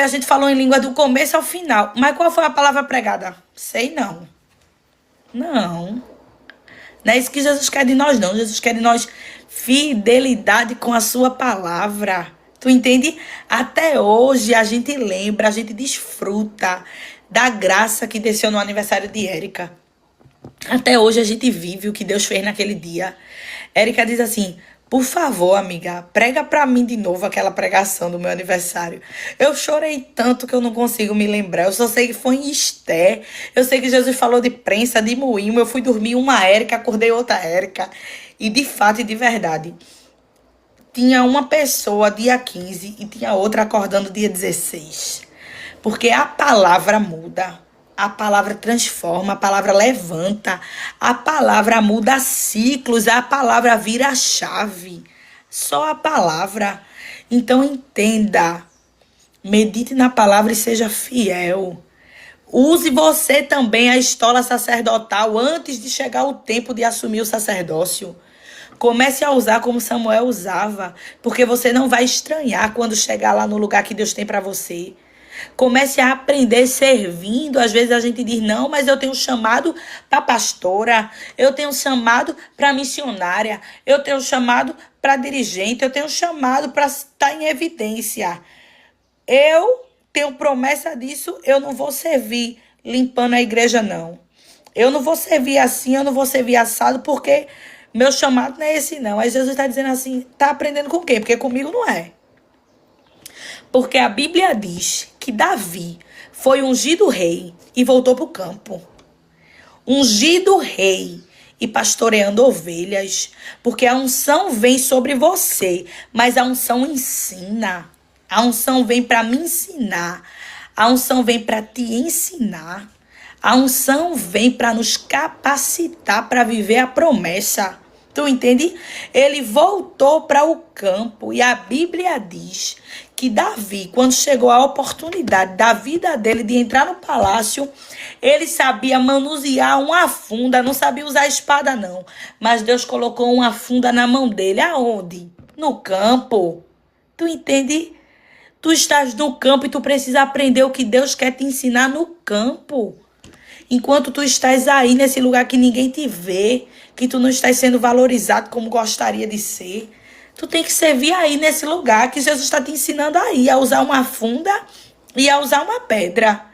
a gente falou em língua do começo ao final, mas qual foi a palavra pregada? Sei não. Não é isso que Jesus quer de nós, não. Jesus quer de nós fidelidade com a sua palavra. Tu entende? Até hoje a gente lembra, a gente desfruta da graça que desceu no aniversário de Érica. Até hoje a gente vive o que Deus fez naquele dia. Érica diz assim, por favor, amiga, prega pra mim de novo aquela pregação do meu aniversário. Eu chorei tanto que eu não consigo me lembrar. Eu só sei que foi em Esté. Eu sei que Jesus falou de prensa, de moinho. Eu fui dormir uma Érica, acordei outra Érica. E de fato e de verdade, tinha uma pessoa dia 15 e tinha outra acordando dia 16. Porque a palavra muda. A palavra transforma, a palavra levanta, a palavra muda ciclos, a palavra vira a chave. Só a palavra. Então entenda. Medite na palavra e seja fiel. Use você também a estola sacerdotal antes de chegar o tempo de assumir o sacerdócio. Comece a usar como Samuel usava, porque você não vai estranhar quando chegar lá no lugar que Deus tem para você. Comece a aprender servindo. Às vezes a gente diz, não, mas eu tenho chamado para pastora, eu tenho chamado para missionária, eu tenho chamado para dirigente, eu tenho chamado para estar em evidência. Eu tenho promessa disso, eu não vou servir limpando a igreja, não. Eu não vou servir assim, eu não vou servir assado, porque meu chamado não é esse, não. Aí Jesus está dizendo assim, tá aprendendo com quem? Porque comigo não é. Porque a Bíblia diz que Davi foi ungido rei e voltou para o campo. Ungido rei e pastoreando ovelhas. Porque a unção vem sobre você, mas a unção ensina. A unção vem para me ensinar. A unção vem para te ensinar. A unção vem para nos capacitar para viver a promessa. Tu entende? Ele voltou para o campo e a Bíblia diz que Davi, quando chegou a oportunidade da vida dele de entrar no palácio, ele sabia manusear uma funda, não sabia usar a espada não, mas Deus colocou uma funda na mão dele. Aonde? No campo. Tu entende? Tu estás no campo e tu precisa aprender o que Deus quer te ensinar no campo. Enquanto tu estás aí nesse lugar que ninguém te vê, que tu não estás sendo valorizado como gostaria de ser, tu tem que servir aí nesse lugar que Jesus está te ensinando aí a usar uma funda e a usar uma pedra.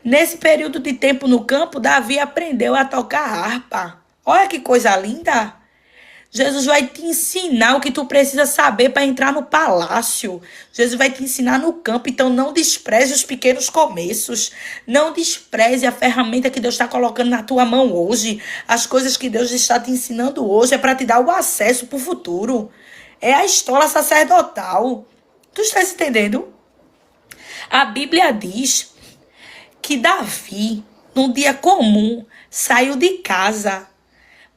Nesse período de tempo no campo, Davi aprendeu a tocar harpa. Olha que coisa linda! Jesus vai te ensinar o que tu precisa saber para entrar no palácio. Jesus vai te ensinar no campo. Então não despreze os pequenos começos. Não despreze a ferramenta que Deus está colocando na tua mão hoje. As coisas que Deus está te ensinando hoje é para te dar o acesso para o futuro. É a estola sacerdotal. Tu estás entendendo? A Bíblia diz que Davi, num dia comum, saiu de casa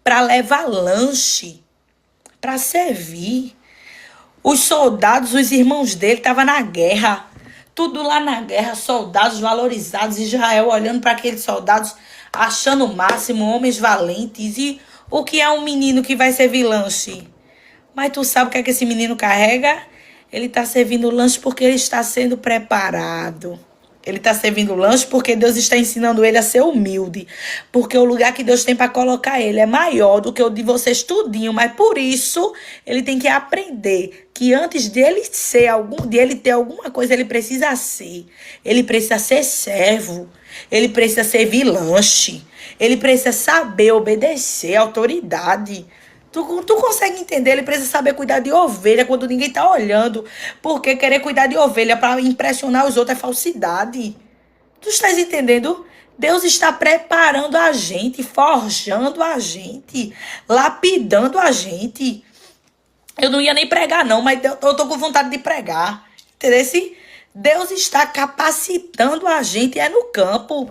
para levar lanche, para servir. Os soldados, os irmãos dele, estavam na guerra. Tudo lá na guerra, soldados valorizados. Israel olhando para aqueles soldados, achando o máximo, homens valentes. E o que é um menino que vai servir lanche? Mas tu sabe o que é que esse menino carrega? Ele está servindo lanche porque ele está sendo preparado. Ele está servindo lanche porque Deus está ensinando ele a ser humilde. Porque o lugar que Deus tem para colocar ele é maior do que o de vocês tudinho. Mas por isso, ele tem que aprender que antes dele ter alguma coisa, ele precisa ser. Ele precisa ser servo. Ele precisa servir lanche. Ele precisa saber obedecer à autoridade. Tu consegue entender? Ele precisa saber cuidar de ovelha quando ninguém tá olhando. Porque querer cuidar de ovelha para impressionar os outros é falsidade. Tu estás entendendo? Deus está preparando a gente, forjando a gente, lapidando a gente. Eu não ia nem pregar não, mas eu tô com vontade de pregar. Entendeu? Deus está capacitando a gente, é no campo.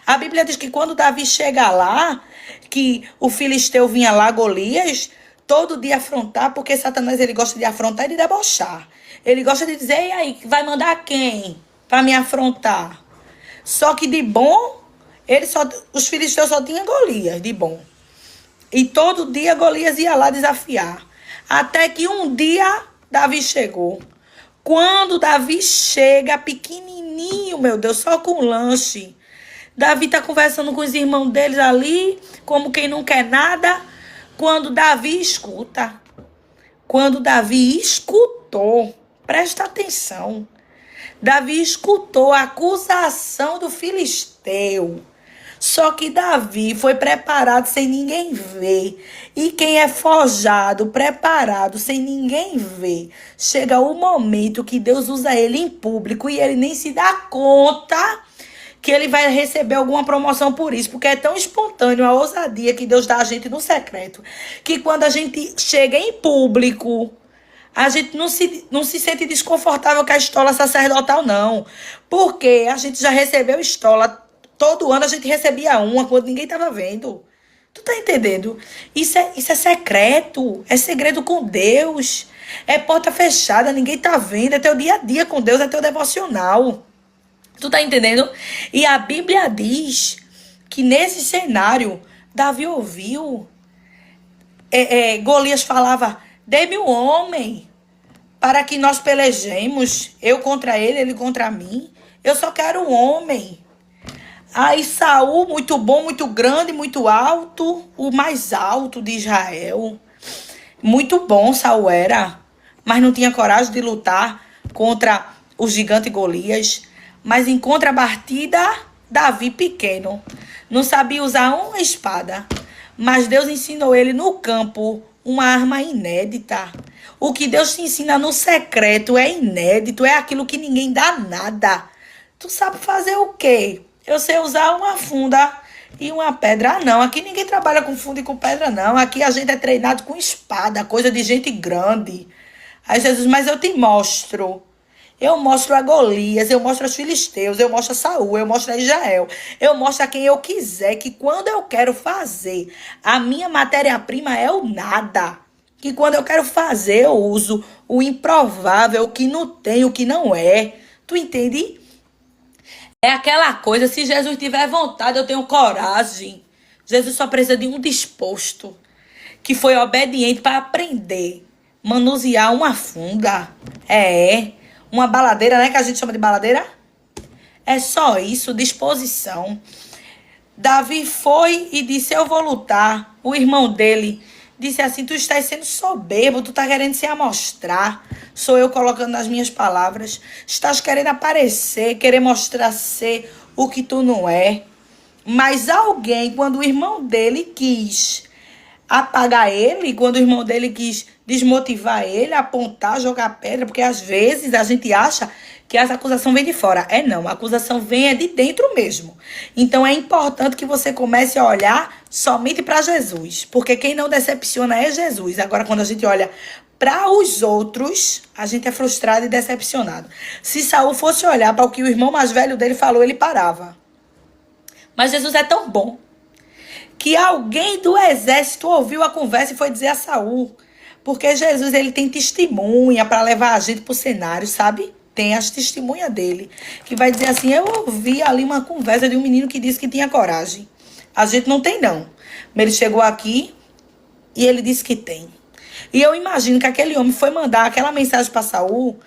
A Bíblia diz que quando Davi chega lá, que o filisteu vinha lá, Golias, todo dia afrontar, porque Satanás ele gosta de afrontar e de debochar. Ele gosta de dizer, e aí, vai mandar quem para me afrontar? Só que de bom, os filisteus só tinham Golias, de bom. E todo dia Golias ia lá desafiar. Até que um dia Davi chegou. Quando Davi chega, pequenininho, meu Deus, só com lanche. Davi tá conversando com os irmãos deles ali, como quem não quer nada. Quando Davi escuta. Quando Davi escutou, presta atenção. Davi escutou a acusação do filisteu. Só que Davi foi preparado sem ninguém ver. E quem é forjado, preparado, sem ninguém ver, chega o momento que Deus usa ele em público e ele nem se dá conta que ele vai receber alguma promoção por isso. Porque é tão espontâneo a ousadia que Deus dá a gente no secreto, que quando a gente chega em público, a gente não se sente desconfortável com a estola sacerdotal, não. Porque a gente já recebeu estola. Todo ano a gente recebia uma quando ninguém estava vendo. Tu tá entendendo? Isso é secreto. É segredo com Deus. É porta fechada, ninguém tá vendo. É teu dia a dia com Deus, é teu devocional. Tu tá entendendo? E a Bíblia diz que nesse cenário, Davi ouviu. Golias falava: dê-me um homem para que nós pelejemos. Eu contra ele, ele contra mim. Eu só quero um homem. Aí Saul, muito bom, muito grande, muito alto, o mais alto de Israel. Muito bom Saul era, mas não tinha coragem de lutar contra o gigante Golias. Mas em contrapartida, Davi pequeno, não sabia usar uma espada. Mas Deus ensinou ele no campo uma arma inédita. O que Deus te ensina no secreto é inédito, é aquilo que ninguém dá nada. Tu sabe fazer o quê? Eu sei usar uma funda e uma pedra. Ah, não. Aqui ninguém trabalha com funda e com pedra, não. Aqui a gente é treinado com espada, coisa de gente grande. Aí Jesus, mas eu te mostro. Eu mostro a Golias, eu mostro aos filisteus, eu mostro a Saul, eu mostro a Israel. Eu mostro a quem eu quiser, que quando eu quero fazer, a minha matéria-prima é o nada. Que quando eu quero fazer, eu uso o improvável, o que não tem, o que não é. Tu entende? É aquela coisa, se Jesus tiver vontade, eu tenho coragem. Jesus só precisa de um disposto, que foi obediente para aprender, manusear uma funda. Uma baladeira, né, que a gente chama de baladeira. É só isso, disposição. Davi foi e disse, eu vou lutar. O irmão dele disse assim, tu estás sendo soberbo, tu estás querendo se amostrar. Sou eu colocando nas minhas palavras. Estás querendo aparecer, querer mostrar ser o que tu não é. Mas alguém, quando o irmão dele quis apagar ele, quando o irmão dele quis desmotivar ele, apontar, jogar pedra, porque às vezes a gente acha que essa acusação vem de fora. Não, a acusação vem de dentro mesmo. Então é importante que você comece a olhar somente para Jesus, porque quem não decepciona é Jesus. Agora, quando a gente olha para os outros, a gente é frustrado e decepcionado. Se Saul fosse olhar para o que o irmão mais velho dele falou, ele parava. Mas Jesus é tão bom que alguém do exército ouviu a conversa e foi dizer a Saul. Porque Jesus, ele tem testemunha para levar a gente pro cenário, sabe? Tem as testemunhas dele, que vai dizer assim, eu ouvi ali uma conversa de um menino que disse que tinha coragem. A gente não tem, não. Ele chegou aqui e ele disse que tem. E eu imagino que aquele homem foi mandar aquela mensagem para Saul,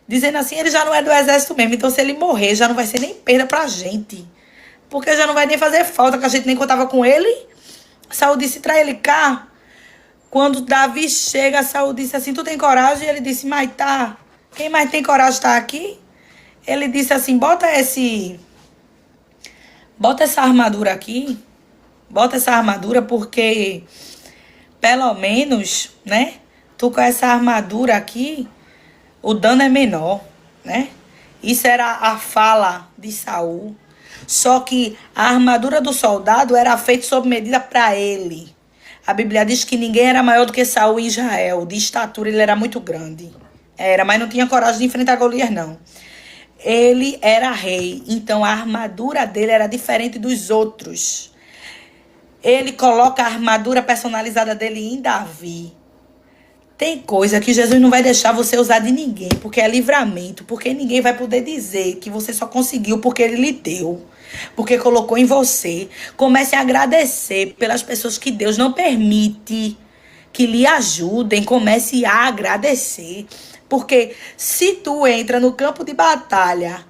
dizendo assim, ele já não é do exército mesmo, então se ele morrer, já não vai ser nem perda pra gente. Porque já não vai nem fazer falta, que a gente nem contava com ele. Saul disse, traz ele cá. Quando Davi chega, Saul disse assim, tu tem coragem? E ele disse, mas tá. Quem mais tem coragem de estar aqui? Ele disse assim, bota essa armadura aqui. Bota essa armadura porque, pelo menos, né? Tu com essa armadura aqui, o dano é menor, né? Isso era a fala de Saul. Só que a armadura do soldado era feita sob medida para ele. A Bíblia diz que ninguém era maior do que Saul em Israel. De estatura, ele era muito grande. Mas não tinha coragem de enfrentar Golias, não. Ele era rei, então a armadura dele era diferente dos outros. Ele coloca a armadura personalizada dele em Davi. Tem coisa que Jesus não vai deixar você usar de ninguém, porque é livramento, porque ninguém vai poder dizer que você só conseguiu porque ele lhe deu, porque colocou em você. Comece a agradecer pelas pessoas que Deus não permite que lhe ajudem. Comece a agradecer, porque se tu entra no campo de batalha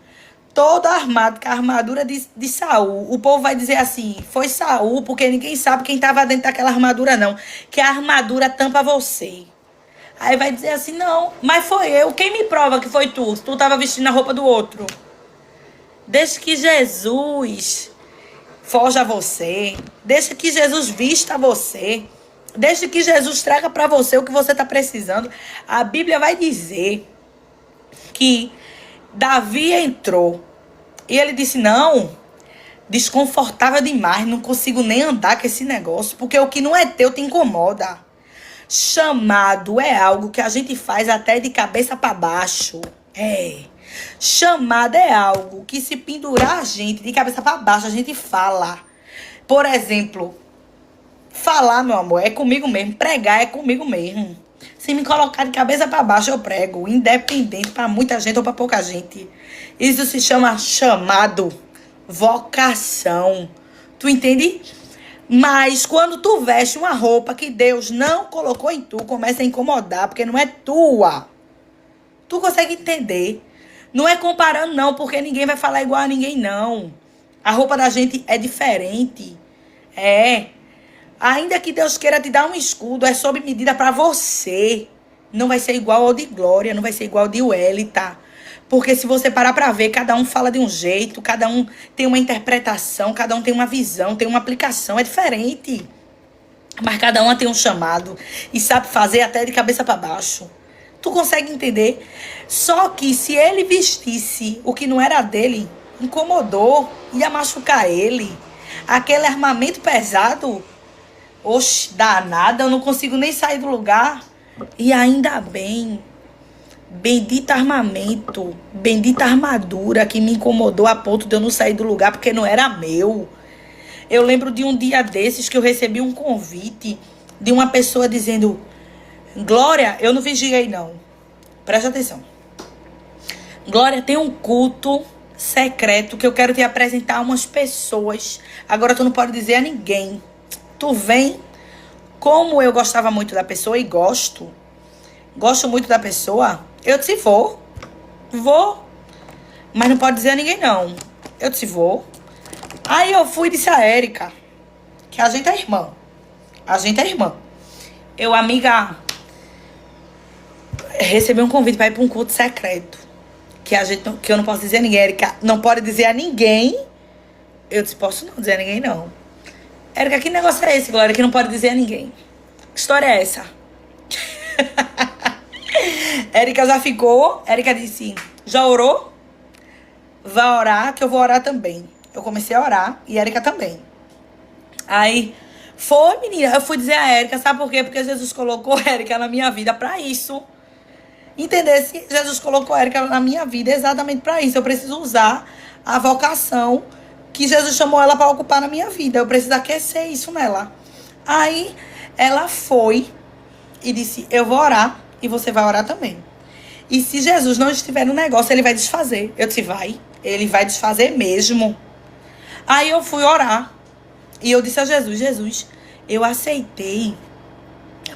todo armado com a armadura de Saul, o povo vai dizer assim, foi Saul, porque ninguém sabe quem estava dentro daquela armadura não, que a armadura tampa você. Aí vai dizer assim, não, mas foi eu. Quem me prova que foi tu? Se tu estava vestindo a roupa do outro. Deixa que Jesus forja você. Deixa que Jesus vista você. Deixa que Jesus traga para você o que você está precisando. A Bíblia vai dizer que Davi entrou. E ele disse, não, desconfortável demais. Não consigo nem andar com esse negócio. Porque o que não é teu te incomoda. Chamado é algo que a gente faz até de cabeça para baixo. Chamado é algo que se pendurar a gente de cabeça para baixo, a gente fala. Por exemplo, Falar, meu amor, é comigo mesmo. Pregar é comigo mesmo. Se me colocar de cabeça para baixo, eu prego. Independente para muita gente ou para pouca gente. Isso se chama chamado, vocação. Tu entende? Mas quando tu veste uma roupa que Deus não colocou em tu, começa a incomodar, porque não é tua. Tu consegue entender? Não é comparando, não, porque ninguém vai falar igual a ninguém, não. A roupa da gente é diferente. É. Ainda que Deus queira te dar um escudo, é sob medida para você. Não vai ser igual ao de Glória, não vai ser igual ao de Welita. Porque se você parar para ver, cada um fala de um jeito, cada um tem uma interpretação, cada um tem uma visão, tem uma aplicação, é diferente. Mas cada uma tem um chamado e sabe fazer até de cabeça para baixo. Tu consegue entender? Só que se ele vestisse o que não era dele, incomodou, ia machucar ele. Aquele armamento pesado, oxe, danada, eu não consigo nem sair do lugar. E ainda bem, bendito armamento, bendita armadura que me incomodou a ponto de eu não sair do lugar porque não era meu. Eu lembro de um dia desses que eu recebi um convite de uma pessoa dizendo: Glória, eu não vigiei não. Presta atenção. Glória, tem um culto secreto que eu quero te apresentar a umas pessoas. Agora tu não pode dizer a ninguém. Tu vem. Como eu gostava muito da pessoa e gosto muito da pessoa, eu disse vou. Mas não pode dizer a ninguém não. Eu disse vou. Aí eu fui e disse a Érica que a gente é irmã. Eu, amiga, recebi um convite para ir para um culto secreto. Que eu não posso dizer a ninguém. Érica, não pode dizer a ninguém. Eu disse, posso não dizer a ninguém, não. Érica, que negócio é esse, Glória, que não pode dizer a ninguém? Que história é essa? Érica já ficou. Érica disse, já orou? Vai orar, que eu vou orar também. Eu comecei a orar e Érica também. Aí, foi, menina. Eu fui dizer a Érica, sabe por quê? Porque Jesus colocou Érica na minha vida pra isso. Entendesse? Jesus colocou Érica na minha vida exatamente pra isso. Eu preciso usar a vocação que Jesus chamou ela para ocupar na minha vida. Eu preciso aquecer isso nela. Aí, ela foi e disse, eu vou orar e você vai orar também. E se Jesus não estiver no negócio, ele vai desfazer. Eu disse, vai. Ele vai desfazer mesmo. Aí eu fui orar. E eu disse a Jesus, Jesus, eu aceitei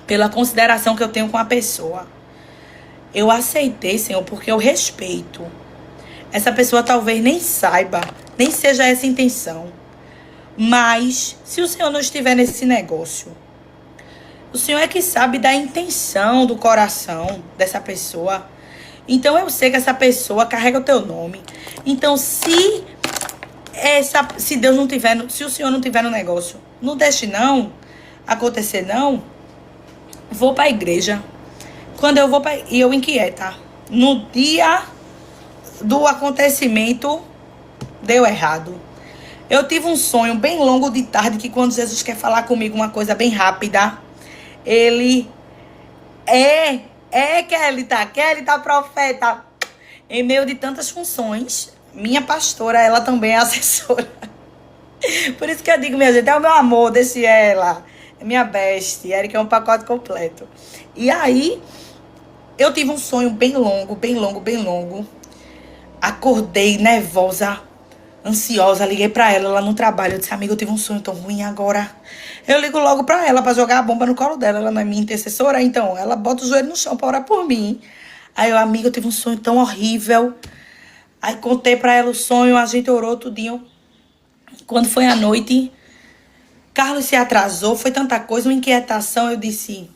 pela consideração que eu tenho com a pessoa. Eu aceitei, Senhor, porque eu respeito. Essa pessoa talvez nem saiba, nem seja essa a intenção. Mas, se o Senhor não estiver nesse negócio, o Senhor é que sabe da intenção do coração dessa pessoa. Então, eu sei que essa pessoa carrega o teu nome. Então, se Deus não tiver, se o Senhor não tiver no negócio, não deixe não acontecer não, vou para a igreja. Quando eu vou para... E eu inquieta. No dia do acontecimento, deu errado. Eu tive um sonho bem longo de tarde, que quando Jesus quer falar comigo uma coisa bem rápida, ele Kelly tá profeta. Em meio de tantas funções, minha pastora, ela também é assessora. Por isso que eu digo, minha gente, é o meu amor, deixe ela. É minha bestie, Érica é um pacote completo. E aí, eu tive um sonho bem longo. Acordei nervosa, ansiosa, liguei pra ela no trabalho. Eu disse, amiga, eu tive um sonho tão ruim agora. Eu ligo logo pra ela pra jogar a bomba no colo dela. Ela não é minha intercessora, então ela bota o joelho no chão pra orar por mim. Aí eu, amiga, eu tive um sonho tão horrível. Aí contei pra ela o sonho, a gente orou tudinho. Quando foi à noite, Carlos se atrasou, foi tanta coisa, uma inquietação. Eu disse,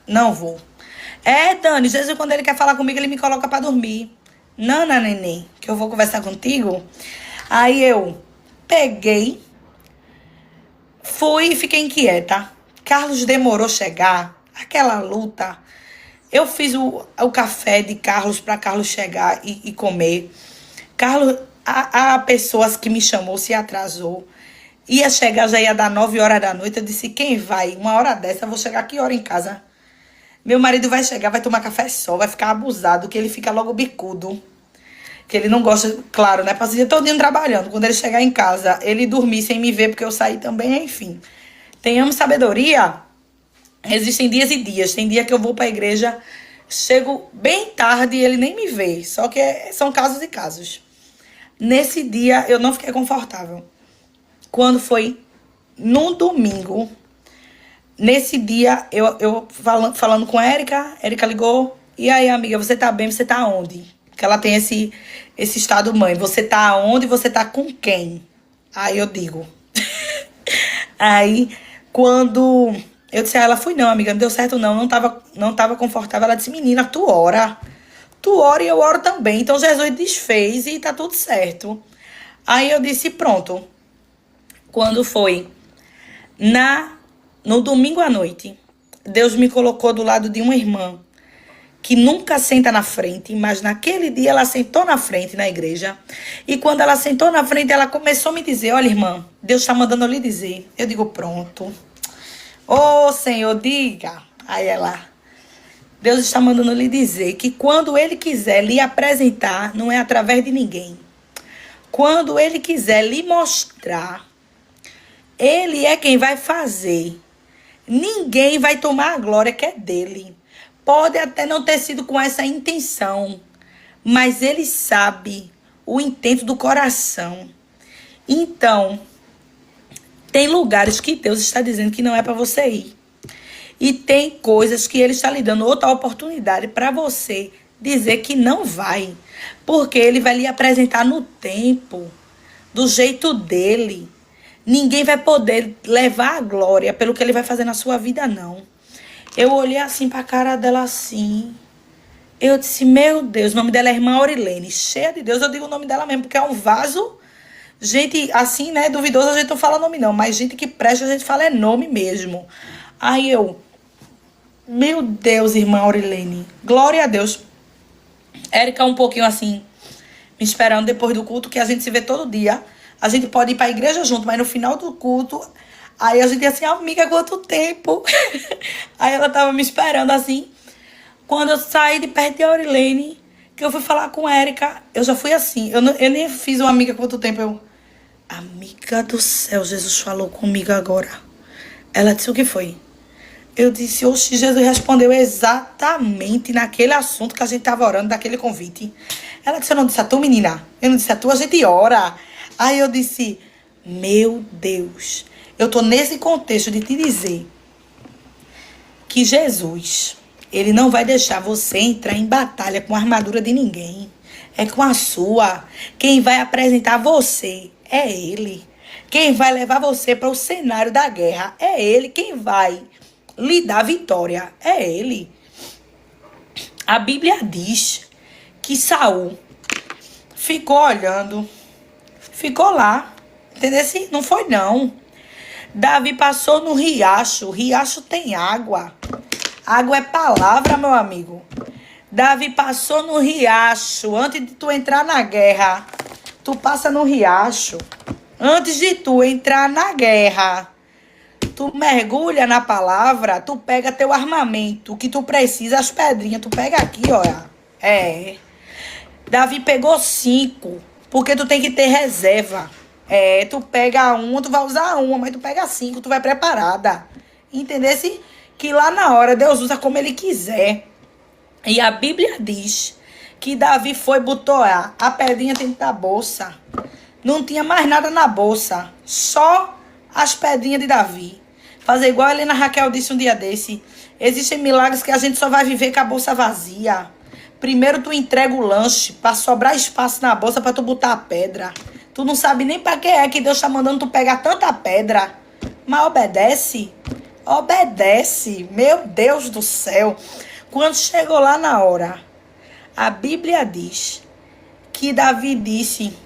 não vou. Dani, Jesus, quando ele quer falar comigo, ele me coloca pra dormir. Não, neném, que eu vou conversar contigo. Aí eu peguei, fui e fiquei inquieta. Carlos demorou chegar, aquela luta. Eu fiz o café de Carlos para Carlos chegar e comer. Carlos, a pessoa que me chamou se atrasou. Ia chegar, já ia dar 9 horas da noite. Eu disse, quem vai? Uma hora dessa, eu vou chegar que hora em casa? Meu marido vai chegar, vai tomar café só, vai ficar abusado, que ele fica logo bicudo. Que ele não gosta, claro, né? Passei todo dia trabalhando. Quando ele chegar em casa, ele dormir sem me ver, porque eu saí também, enfim. Tenhamos sabedoria. Existem dias e dias. Tem dia que eu vou para a igreja, chego bem tarde e ele nem me vê. Só que são casos e casos. Nesse dia eu não fiquei confortável. Quando foi no domingo, nesse dia eu falando com a Érica ligou. E aí, amiga, você tá bem? Você tá onde? Porque ela tem esse estado mãe. Você tá onde? Você tá com quem? Aí eu digo. Aí, quando eu disse a ela, fui não, amiga, não deu certo não tava confortável. Ela disse, menina, tu ora e eu oro também. Então Jesus desfez e tá tudo certo. Aí eu disse, pronto. Quando foi no domingo à noite, Deus me colocou do lado de uma irmã que nunca senta na frente, mas naquele dia ela sentou na frente na igreja. E quando ela sentou na frente, ela começou a me dizer, olha, irmã, Deus está mandando eu lhe dizer. Eu digo, pronto. Ô, Senhor, diga. Aí ela, Deus está mandando eu lhe dizer que quando Ele quiser lhe apresentar, não é através de ninguém. Quando Ele quiser lhe mostrar, Ele é quem vai fazer. Ninguém vai tomar a glória que é dele. Pode até não ter sido com essa intenção, mas ele sabe o intento do coração. Então, tem lugares que Deus está dizendo que não é para você ir. E tem coisas que ele está lhe dando outra oportunidade para você dizer que não vai. Porque ele vai lhe apresentar no tempo, do jeito dele. Ninguém vai poder levar a glória pelo que ele vai fazer na sua vida, não. Eu olhei assim pra cara dela assim. Eu disse, meu Deus, o nome dela é irmã Aurilene. Cheia de Deus, eu digo o nome dela mesmo, porque é um vaso. Gente, assim, né, duvidoso a gente não fala nome não, mas gente que presta a gente fala é nome mesmo. Aí eu, meu Deus, irmã Aurilene, glória a Deus. Érica um pouquinho assim, me esperando depois do culto, que a gente se vê todo dia. A gente pode ir pra igreja junto, mas no final do culto... Aí a gente ia assim, amiga, quanto tempo? Aí ela tava me esperando assim. Quando eu saí de perto de Aurilene, que eu fui falar com a Érica, eu já fui assim. Eu nem fiz uma amiga quanto tempo. Eu, amiga do céu, Jesus falou comigo agora. Ela disse, o que foi? Eu disse, oxe, Jesus respondeu exatamente naquele assunto que a gente tava orando, daquele convite. Ela disse, eu não disse a tu, menina? Eu não disse a tu, a gente ora. Aí eu disse, meu Deus... Eu tô nesse contexto de te dizer que Jesus, ele não vai deixar você entrar em batalha com a armadura de ninguém. É com a sua. Quem vai apresentar você é ele. Quem vai levar você para o cenário da guerra é ele. Quem vai lhe dar vitória é ele. A Bíblia diz que Saul ficou olhando, ficou lá. Entendeu? Não foi não. Davi passou no riacho. O riacho tem água. Água é palavra, meu amigo. Davi passou no riacho. Antes de tu entrar na guerra, tu passa no riacho. Antes de tu entrar na guerra, tu mergulha na palavra, tu pega teu armamento, o que tu precisa, as pedrinhas, tu pega aqui, olha. Davi pegou 5, porque tu tem que ter reserva. Tu pega uma, tu vai usar uma, mas tu pega 5, tu vai preparada. Entendesse? Que lá na hora Deus usa como ele quiser. E a Bíblia diz que Davi foi, botou a pedrinha dentro da bolsa. Não tinha mais nada na bolsa, só as pedrinhas de Davi. Fazer igual a Helena Raquel disse um dia desse. Existem milagres que a gente só vai viver com a bolsa vazia. Primeiro tu entrega o lanche pra sobrar espaço na bolsa pra tu botar a pedra. Tu não sabe nem pra que é que Deus tá mandando tu pegar tanta pedra. Mas obedece. Obedece. Meu Deus do céu. Quando chegou lá na hora, a Bíblia diz que Davi disse,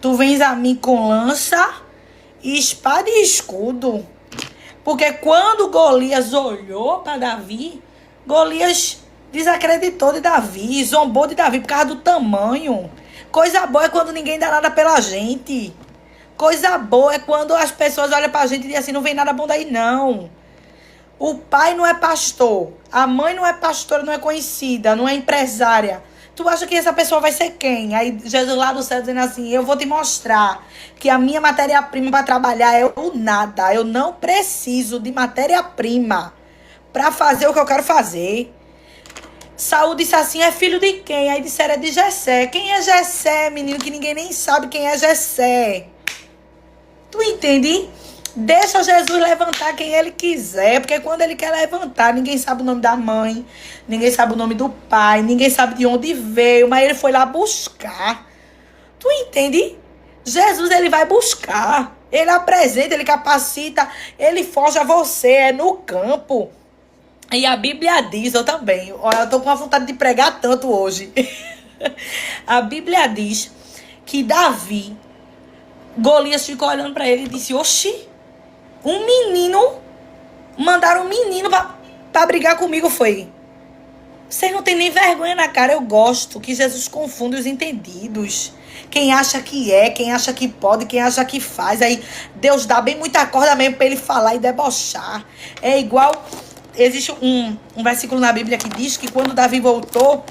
tu vens a mim com lança, espada e escudo. Porque quando Golias olhou para Davi, Golias desacreditou de Davi, zombou de Davi por causa do tamanho. Coisa boa é quando ninguém dá nada pela gente. Coisa boa é quando as pessoas olham pra gente e dizem assim, não vem nada bom daí não. O pai não é pastor, a mãe não é pastora, não é conhecida, não é empresária. Tu acha que essa pessoa vai ser quem? Aí Jesus lá do céu dizendo assim, eu vou te mostrar que a minha matéria-prima para trabalhar é o nada. Eu não preciso de matéria-prima para fazer o que eu quero fazer. Saul disse assim, é filho de quem? Aí disseram, é de Jessé. Quem é Jessé, menino? Que ninguém nem sabe quem é Jessé. Tu entende? Deixa Jesus levantar quem ele quiser, porque quando ele quer levantar, ninguém sabe o nome da mãe, ninguém sabe o nome do pai, ninguém sabe de onde veio, mas ele foi lá buscar. Tu entende? Jesus, ele vai buscar, ele apresenta, ele capacita, ele forja você, é no campo. E a Bíblia diz, eu também, olha, eu tô com uma vontade de pregar tanto hoje. A Bíblia diz que Davi, Golias ficou olhando pra ele e disse, oxi, um menino, mandaram um menino pra brigar comigo, foi. Vocês não tem nem vergonha na cara. Eu gosto que Jesus confunde os entendidos. Quem acha que é, quem acha que pode, quem acha que faz. Aí Deus dá bem muita corda mesmo pra ele falar e debochar. É igual, existe um versículo na Bíblia que diz que quando Davi voltou,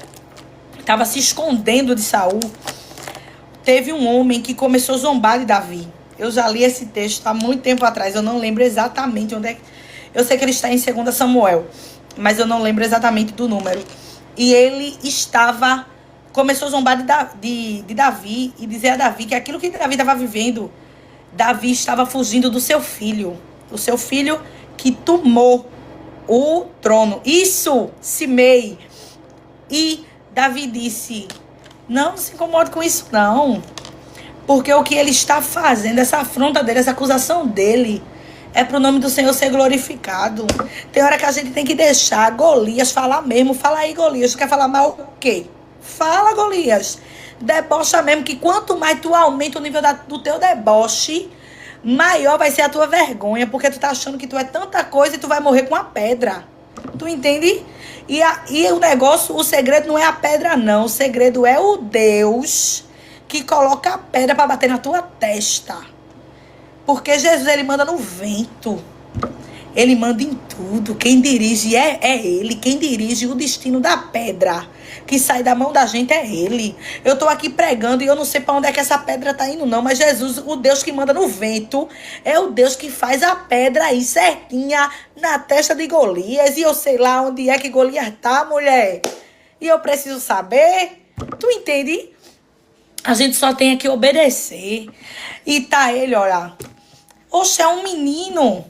estava se escondendo de Saul, teve um homem que começou a zombar de Davi. Eu já li esse texto há muito tempo atrás. Eu não lembro exatamente onde é. Eu sei que ele está em 2 Samuel, mas eu não lembro exatamente do número. E ele começou a zombar de Davi e dizer a Davi que aquilo que Davi estava vivendo, Davi estava fugindo do seu filho. O seu filho que tomou o trono. Isso, Simei. E Davi disse, não se incomode com isso não. Porque o que ele está fazendo, essa afronta dele, essa acusação dele, é pro nome do Senhor ser glorificado. Tem hora que a gente tem que deixar Golias falar mesmo. Fala aí, Golias. Tu quer falar mal o quê? Fala, Golias. Debocha mesmo, que quanto mais tu aumenta o nível do teu deboche, maior vai ser a tua vergonha. Porque tu tá achando que tu é tanta coisa e tu vai morrer com a pedra. Tu entende? E o negócio, o segredo não é a pedra, não. O segredo é o Deus que coloca a pedra para bater na tua testa. Porque Jesus, ele manda no vento. Ele manda em tudo. Quem dirige é ele. Quem dirige o destino da pedra que sai da mão da gente é ele. Eu tô aqui pregando e eu não sei para onde é que essa pedra tá indo não. Mas Jesus, o Deus que manda no vento, é o Deus que faz a pedra aí certinha na testa de Golias. E eu sei lá onde é que Golias tá, mulher. E eu preciso saber. Tu entende? A gente só tem que obedecer. E tá ele, olha. Oxe, é um menino.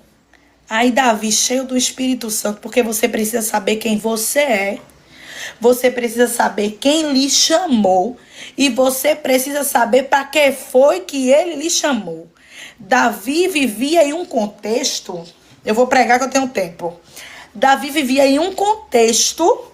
Aí Davi, cheio do Espírito Santo, porque você precisa saber quem você é. Você precisa saber quem lhe chamou. E você precisa saber para que foi que ele lhe chamou. Davi vivia em um contexto. Eu vou pregar que eu tenho tempo. Davi vivia em um contexto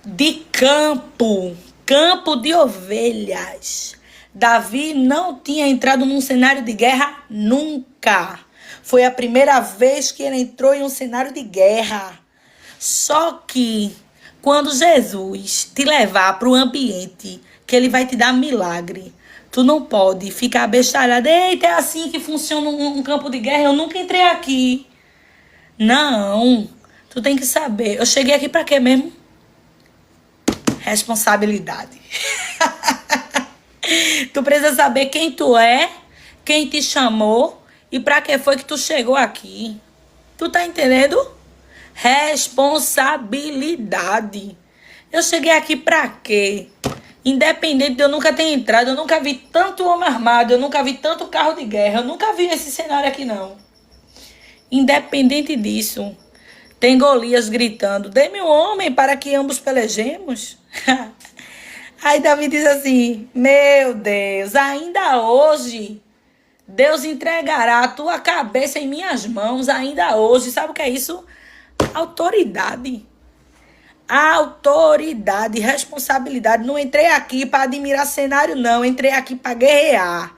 de campo. Campo de ovelhas. Davi não tinha entrado num cenário de guerra nunca. Foi a primeira vez que ele entrou em um cenário de guerra. Só que quando Jesus te levar para o ambiente que ele vai te dar milagre, tu não pode ficar abestalhado. Eita, é assim que funciona um campo de guerra? Eu nunca entrei aqui. Não. Tu tem que saber. Eu cheguei aqui para quê mesmo? Responsabilidade. Tu precisa saber quem tu é, quem te chamou e pra que foi que tu chegou aqui. Tu tá entendendo? Responsabilidade. Eu cheguei aqui pra quê? Independente de eu nunca ter entrado, eu nunca vi tanto homem armado, eu nunca vi tanto carro de guerra, eu nunca vi esse cenário aqui não. Independente disso, tem Golias gritando, dê-me um homem para que ambos pelejemos. Aí Davi diz assim, meu Deus, ainda hoje Deus entregará a tua cabeça em minhas mãos, ainda hoje. Sabe o que é isso? Autoridade. Autoridade, responsabilidade. Não entrei aqui para admirar cenário, não. Entrei aqui para guerrear.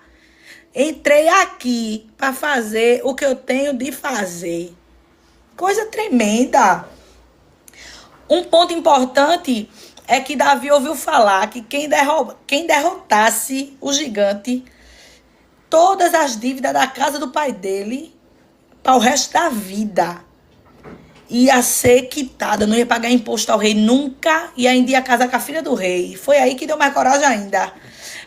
Entrei aqui para fazer o que eu tenho de fazer. Coisa tremenda. Um ponto importante é que Davi ouviu falar que quem derrotasse o gigante, todas as dívidas da casa do pai dele, para o resto da vida. ia ser quitada, não ia pagar imposto ao rei nunca, e ainda ia casar com a filha do rei. Foi aí que deu mais coragem ainda.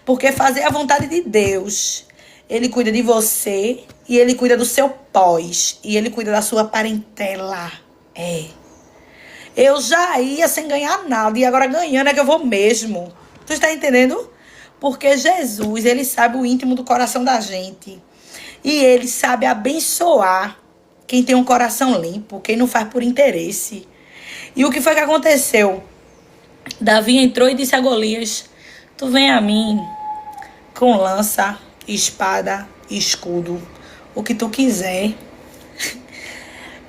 Porque fazer a vontade de Deus, ele cuida de você, e ele cuida do seu pós, e ele cuida da sua parentela. Eu já ia sem ganhar nada, e agora ganhando é que eu vou mesmo. Tu está entendendo? Porque Jesus, ele sabe o íntimo do coração da gente. E ele sabe abençoar quem tem um coração limpo, quem não faz por interesse. E o que foi que aconteceu? Davi entrou e disse a Golias: tu vem a mim com lança, espada, escudo, o que tu quiser.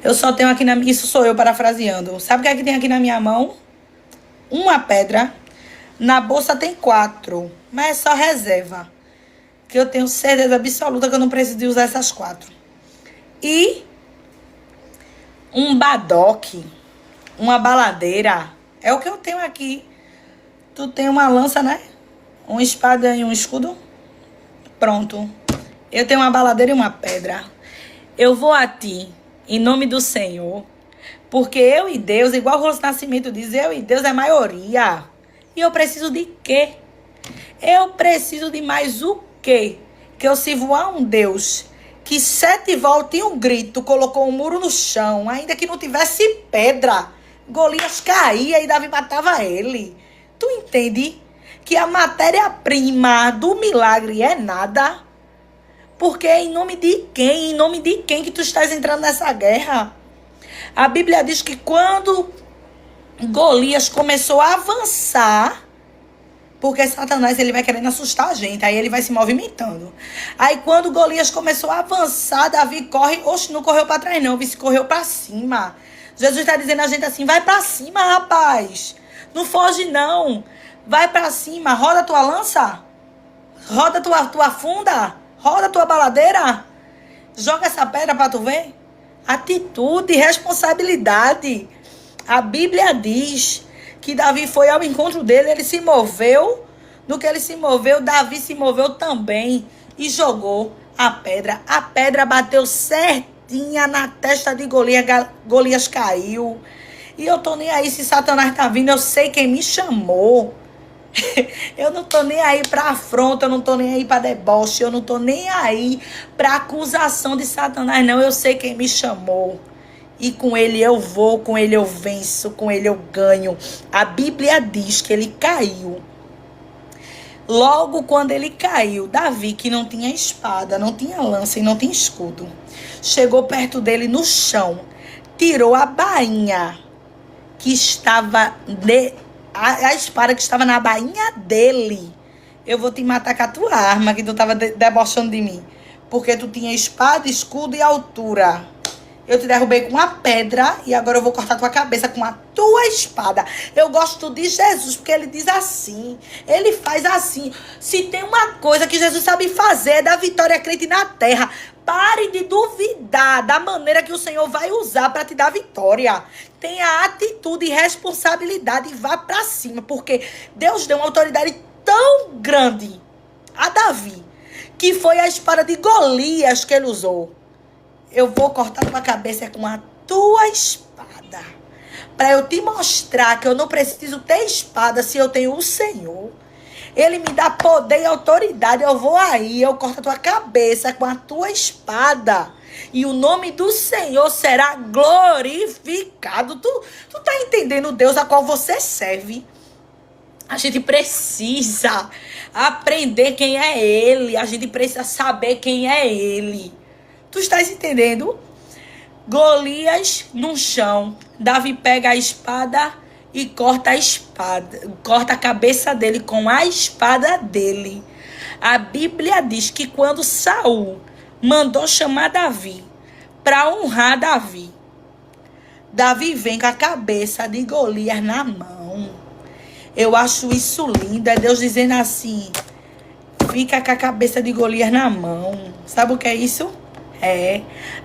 Eu só tenho aqui na minha... Isso sou eu parafraseando. Sabe o que é que tem aqui na minha mão? Uma pedra. Na bolsa tem 4, mas é só reserva. Que eu tenho certeza absoluta que eu não preciso de usar essas 4. E um badoque, uma baladeira. É o que eu tenho aqui. Tu tem uma lança, né? Uma espada e um escudo. Pronto. Eu tenho uma baladeira e uma pedra. Eu vou a ti, em nome do Senhor. Porque eu e Deus, igual o Rosto Nascimento diz, eu e Deus é maioria. E eu preciso de quê? Eu preciso de mais o quê? Que eu sirvo a um Deus que 7 voltas e um grito colocou um muro no chão, ainda que não tivesse pedra. Golias caía e Davi matava ele. Tu entende que a matéria-prima do milagre é nada? Porque é em nome de quem? Em nome de quem que tu estás entrando nessa guerra? A Bíblia diz que quando Golias começou a avançar, porque Satanás ele vai querendo assustar a gente, aí ele vai se movimentando. Aí quando Golias começou a avançar, Davi corre, não correu para trás não, vice correu para cima. Jesus está dizendo a gente assim: vai para cima, rapaz. Não foge não. Vai para cima, roda tua lança, roda tua funda, roda tua baladeira. Joga essa pedra para tu ver. Atitude, responsabilidade. A Bíblia diz que Davi foi ao encontro dele, ele se moveu. No que ele se moveu, Davi se moveu também e jogou a pedra. A pedra bateu certinha na testa de Golias. Golias caiu. E eu tô nem aí se Satanás tá vindo, eu sei quem me chamou. Eu não tô nem aí pra afronta, eu não tô nem aí pra deboche, eu não tô nem aí pra acusação de Satanás, não. Eu sei quem me chamou. E com ele eu vou, com ele eu venço, com ele eu ganho. A Bíblia diz que ele caiu. Logo quando ele caiu, Davi, que não tinha espada, não tinha lança e não tinha escudo, chegou perto dele no chão, tirou a bainha que estava... A espada que estava na bainha dele. Eu vou te matar com a tua arma, que tu estava debochando de mim. Porque tu tinha espada, escudo e altura. Eu te derrubei com uma pedra e agora eu vou cortar tua cabeça com a tua espada. Eu gosto de Jesus porque ele diz assim. Ele faz assim. Se tem uma coisa que Jesus sabe fazer, é dar vitória crente na terra. Pare de duvidar da maneira que o Senhor vai usar para te dar vitória. Tenha atitude e responsabilidade e vá para cima. Porque Deus deu uma autoridade tão grande a Davi, que foi a espada de Golias que ele usou. Eu vou cortar tua cabeça com a tua espada. Para eu te mostrar que eu não preciso ter espada se eu tenho o Senhor. Ele me dá poder e autoridade. Eu vou aí, eu corto a tua cabeça com a tua espada. E o nome do Senhor será glorificado. Tu tá entendendo o Deus a qual você serve? A gente precisa aprender quem é Ele. A gente precisa saber quem é Ele. Tu estás entendendo? Golias no chão. Davi pega a espada e corta a espada. Corta a cabeça dele com a espada dele. A Bíblia diz que quando Saul mandou chamar Davi para honrar Davi, Davi vem com a cabeça de Golias na mão. Eu acho isso lindo. É Deus dizendo assim: fica com a cabeça de Golias na mão. Sabe o que é isso?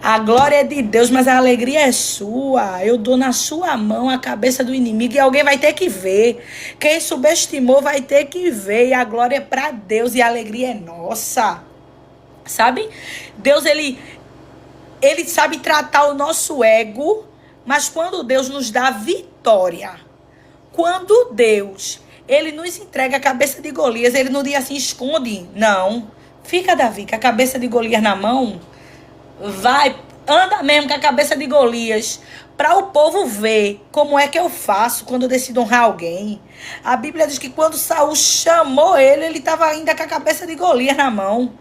A glória é de Deus, mas a alegria é sua. Eu dou na sua mão a cabeça do inimigo e alguém vai ter que ver. Quem subestimou vai ter que ver. E a glória é para Deus e a alegria é nossa. Sabe? Deus, ele sabe tratar o nosso ego Mas quando Deus nos dá vitória, quando Deus, ele nos entrega a cabeça de Golias, ele não diz assim, esconde. Não. Fica, Davi, com a cabeça de Golias na mão. Vai, anda mesmo com a cabeça de Golias, para o povo ver como é que eu faço quando eu decido honrar alguém. A Bíblia diz que quando Saul chamou ele estava ainda com a cabeça de Golias na mão.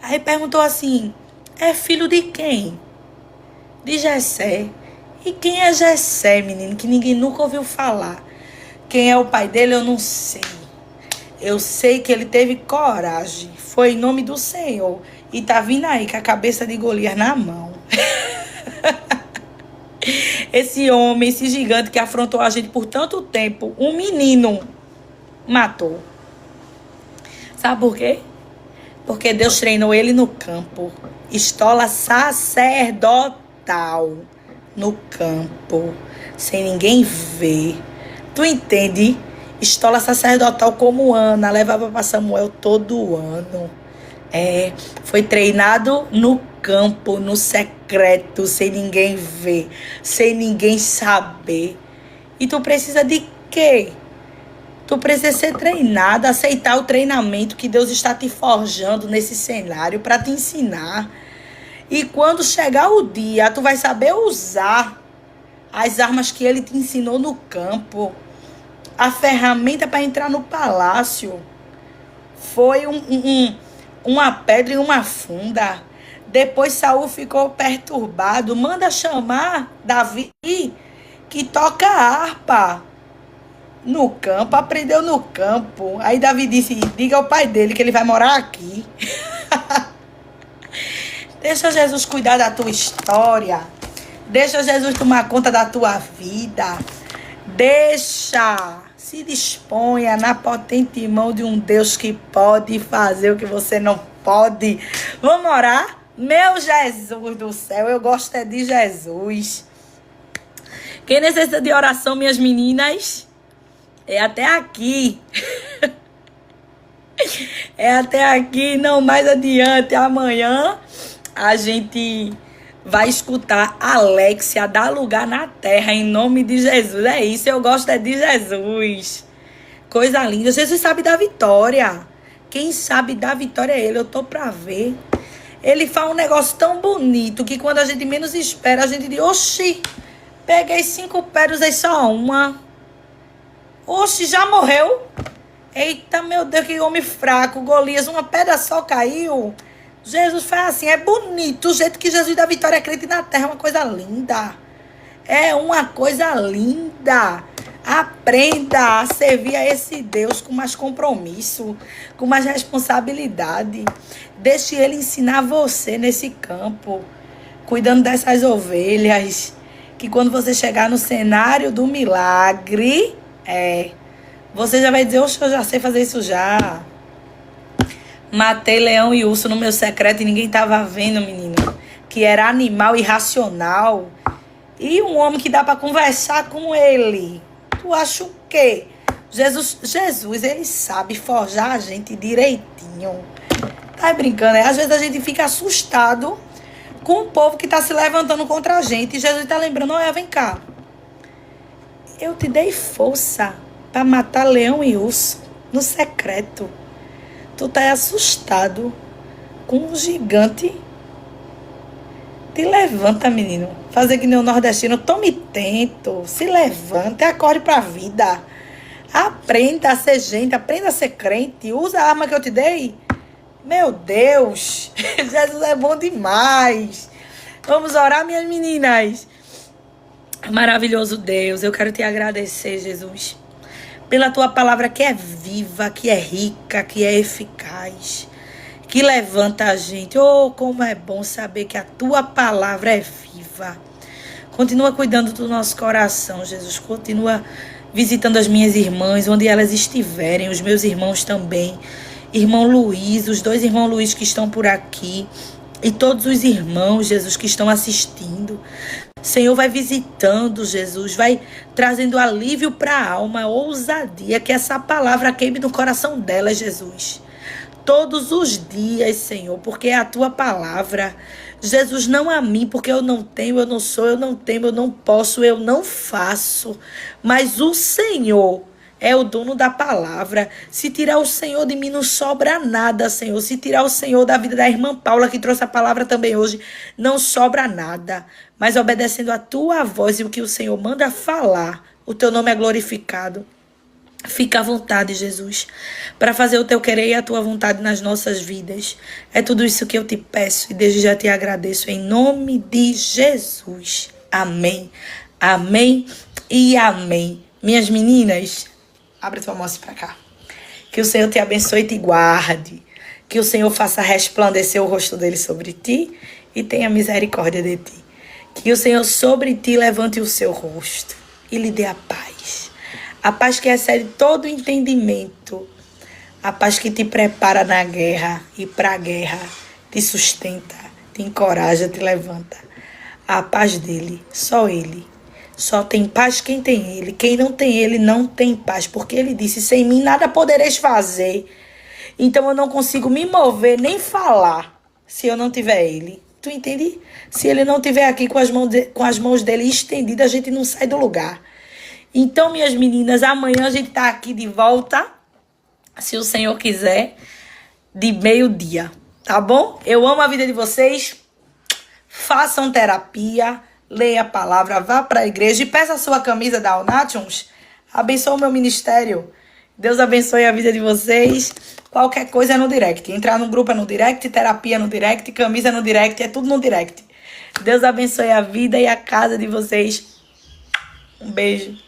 Aí perguntou assim, é filho de quem? De Jessé. E quem é Jessé, menino, que ninguém nunca ouviu falar? Quem é o pai dele, eu não sei. Eu sei que ele teve coragem. Foi em nome do Senhor. E tá vindo aí com a cabeça de Golias na mão. Esse homem, esse gigante que afrontou a gente por tanto tempo, um menino matou. Sabe por quê? Porque Deus treinou ele no campo. Estola sacerdotal no campo. Sem ninguém ver. Tu entende? Estola sacerdotal como Ana levava para Samuel todo ano. Foi treinado no campo, no secreto, sem ninguém ver, sem ninguém saber. E tu precisa de quê? Tu precisa ser treinado, aceitar o treinamento que Deus está te forjando nesse cenário para te ensinar. E quando chegar o dia, tu vai saber usar as armas que ele te ensinou no campo. A ferramenta para entrar no palácio foi uma pedra e uma funda. Depois Saul ficou perturbado. Manda chamar Davi, que toca harpa no campo. Aprendeu no campo. Aí Davi disse, diga ao pai dele que ele vai morar aqui. Deixa Jesus cuidar da tua história. Deixa Jesus tomar conta da tua vida. Deixa. Se disponha na potente mão de um Deus que pode fazer o que você não pode. Vamos orar? Meu Jesus do céu, eu gosto é de Jesus. Quem necessita de oração, minhas meninas? É até aqui. É até aqui, não mais adiante. Amanhã a gente vai escutar Alexia dar lugar na terra, em nome de Jesus. É isso, eu gosto é de Jesus. Coisa linda. Jesus sabe da vitória. Quem sabe da vitória é ele, eu tô pra ver. Ele faz um negócio tão bonito que quando a gente menos espera, a gente diz, oxi, peguei 5 pedras, é só uma. Oxi, já morreu? Eita, meu Deus, que homem fraco, Golias, uma pedra só caiu. Jesus faz assim, é bonito. O jeito que Jesus dá vitória crente na terra é uma coisa linda. É uma coisa linda. Aprenda a servir a esse Deus com mais compromisso, com mais responsabilidade. Deixe ele ensinar você nesse campo, cuidando dessas ovelhas, que quando você chegar no cenário do milagre, você já vai dizer, oxe, eu já sei fazer isso já. Matei leão e urso no meu secreto e ninguém tava vendo, menino. Que era animal irracional. E um homem que dá pra conversar com ele. Tu acha o quê? Jesus, ele sabe forjar a gente direitinho. Tá brincando, né? Às vezes a gente fica assustado com o povo que tá se levantando contra a gente. E Jesus tá lembrando, olha, vem cá. Eu te dei força pra matar leão e urso no secreto. Tu tá assustado com um gigante. Te levanta, menino. Fazer que nem o nordestino. Tome tento. Se levanta e acorde pra vida. Aprenda a ser gente. Aprenda a ser crente. Usa a arma que eu te dei. Meu Deus. Jesus é bom demais. Vamos orar, minhas meninas. Maravilhoso Deus. Eu quero te agradecer, Jesus, pela tua palavra que é viva, que é rica, que é eficaz, que levanta a gente. Oh, como é bom saber que a tua palavra é viva. Continua cuidando do nosso coração, Jesus. Continua visitando as minhas irmãs, onde elas estiverem, os meus irmãos também. Irmão Luiz, os 2 irmãos Luiz que estão por aqui. E todos os irmãos, Jesus, que estão assistindo. Senhor, vai visitando, Jesus, vai trazendo alívio para a alma, ousadia, que essa palavra queime no coração dela, Jesus. todos os dias, Senhor, porque é a tua palavra. Jesus, não a mim, porque eu não tenho, eu não sou, eu não tenho, eu não posso, eu não faço. Mas o Senhor é o dono da palavra. Se tirar o Senhor de mim, não sobra nada, Senhor. Se tirar o Senhor da vida da irmã Paula, que trouxe a palavra também hoje, não sobra nada. Mas obedecendo a tua voz e o que o Senhor manda falar, o teu nome é glorificado. Fica à vontade, Jesus, para fazer o teu querer e a tua vontade nas nossas vidas. É tudo isso que eu te peço e desde já te agradeço em nome de Jesus. Amém, amém e amém. Minhas meninas, abre tua mão para cá. Que o Senhor te abençoe e te guarde. Que o Senhor faça resplandecer o rosto dele sobre ti e tenha misericórdia de ti. Que o Senhor sobre ti levante o seu rosto e lhe dê a paz. A paz que excede todo entendimento. A paz que te prepara na guerra e para a guerra. Te sustenta, te encoraja, te levanta. A paz dele, só ele. Só tem paz quem tem ele. Quem não tem ele não tem paz. Porque ele disse, sem mim nada podereis fazer. Então eu não consigo me mover nem falar se eu não tiver ele. Tu entende? Se ele não estiver aqui com as mãos dele estendidas, a gente não sai do lugar. Então, minhas meninas, amanhã a gente tá aqui de volta, se o Senhor quiser, de meio-dia, tá bom? Eu amo a vida de vocês. Façam terapia, leia a palavra, vá para a igreja e peça a sua camisa da Alnations. Abençoe o meu ministério. Deus abençoe a vida de vocês. Qualquer coisa é no direct. Entrar no grupo é no direct, terapia no direct, camisa no direct, é tudo no direct. Deus abençoe a vida e a casa de vocês. Um beijo.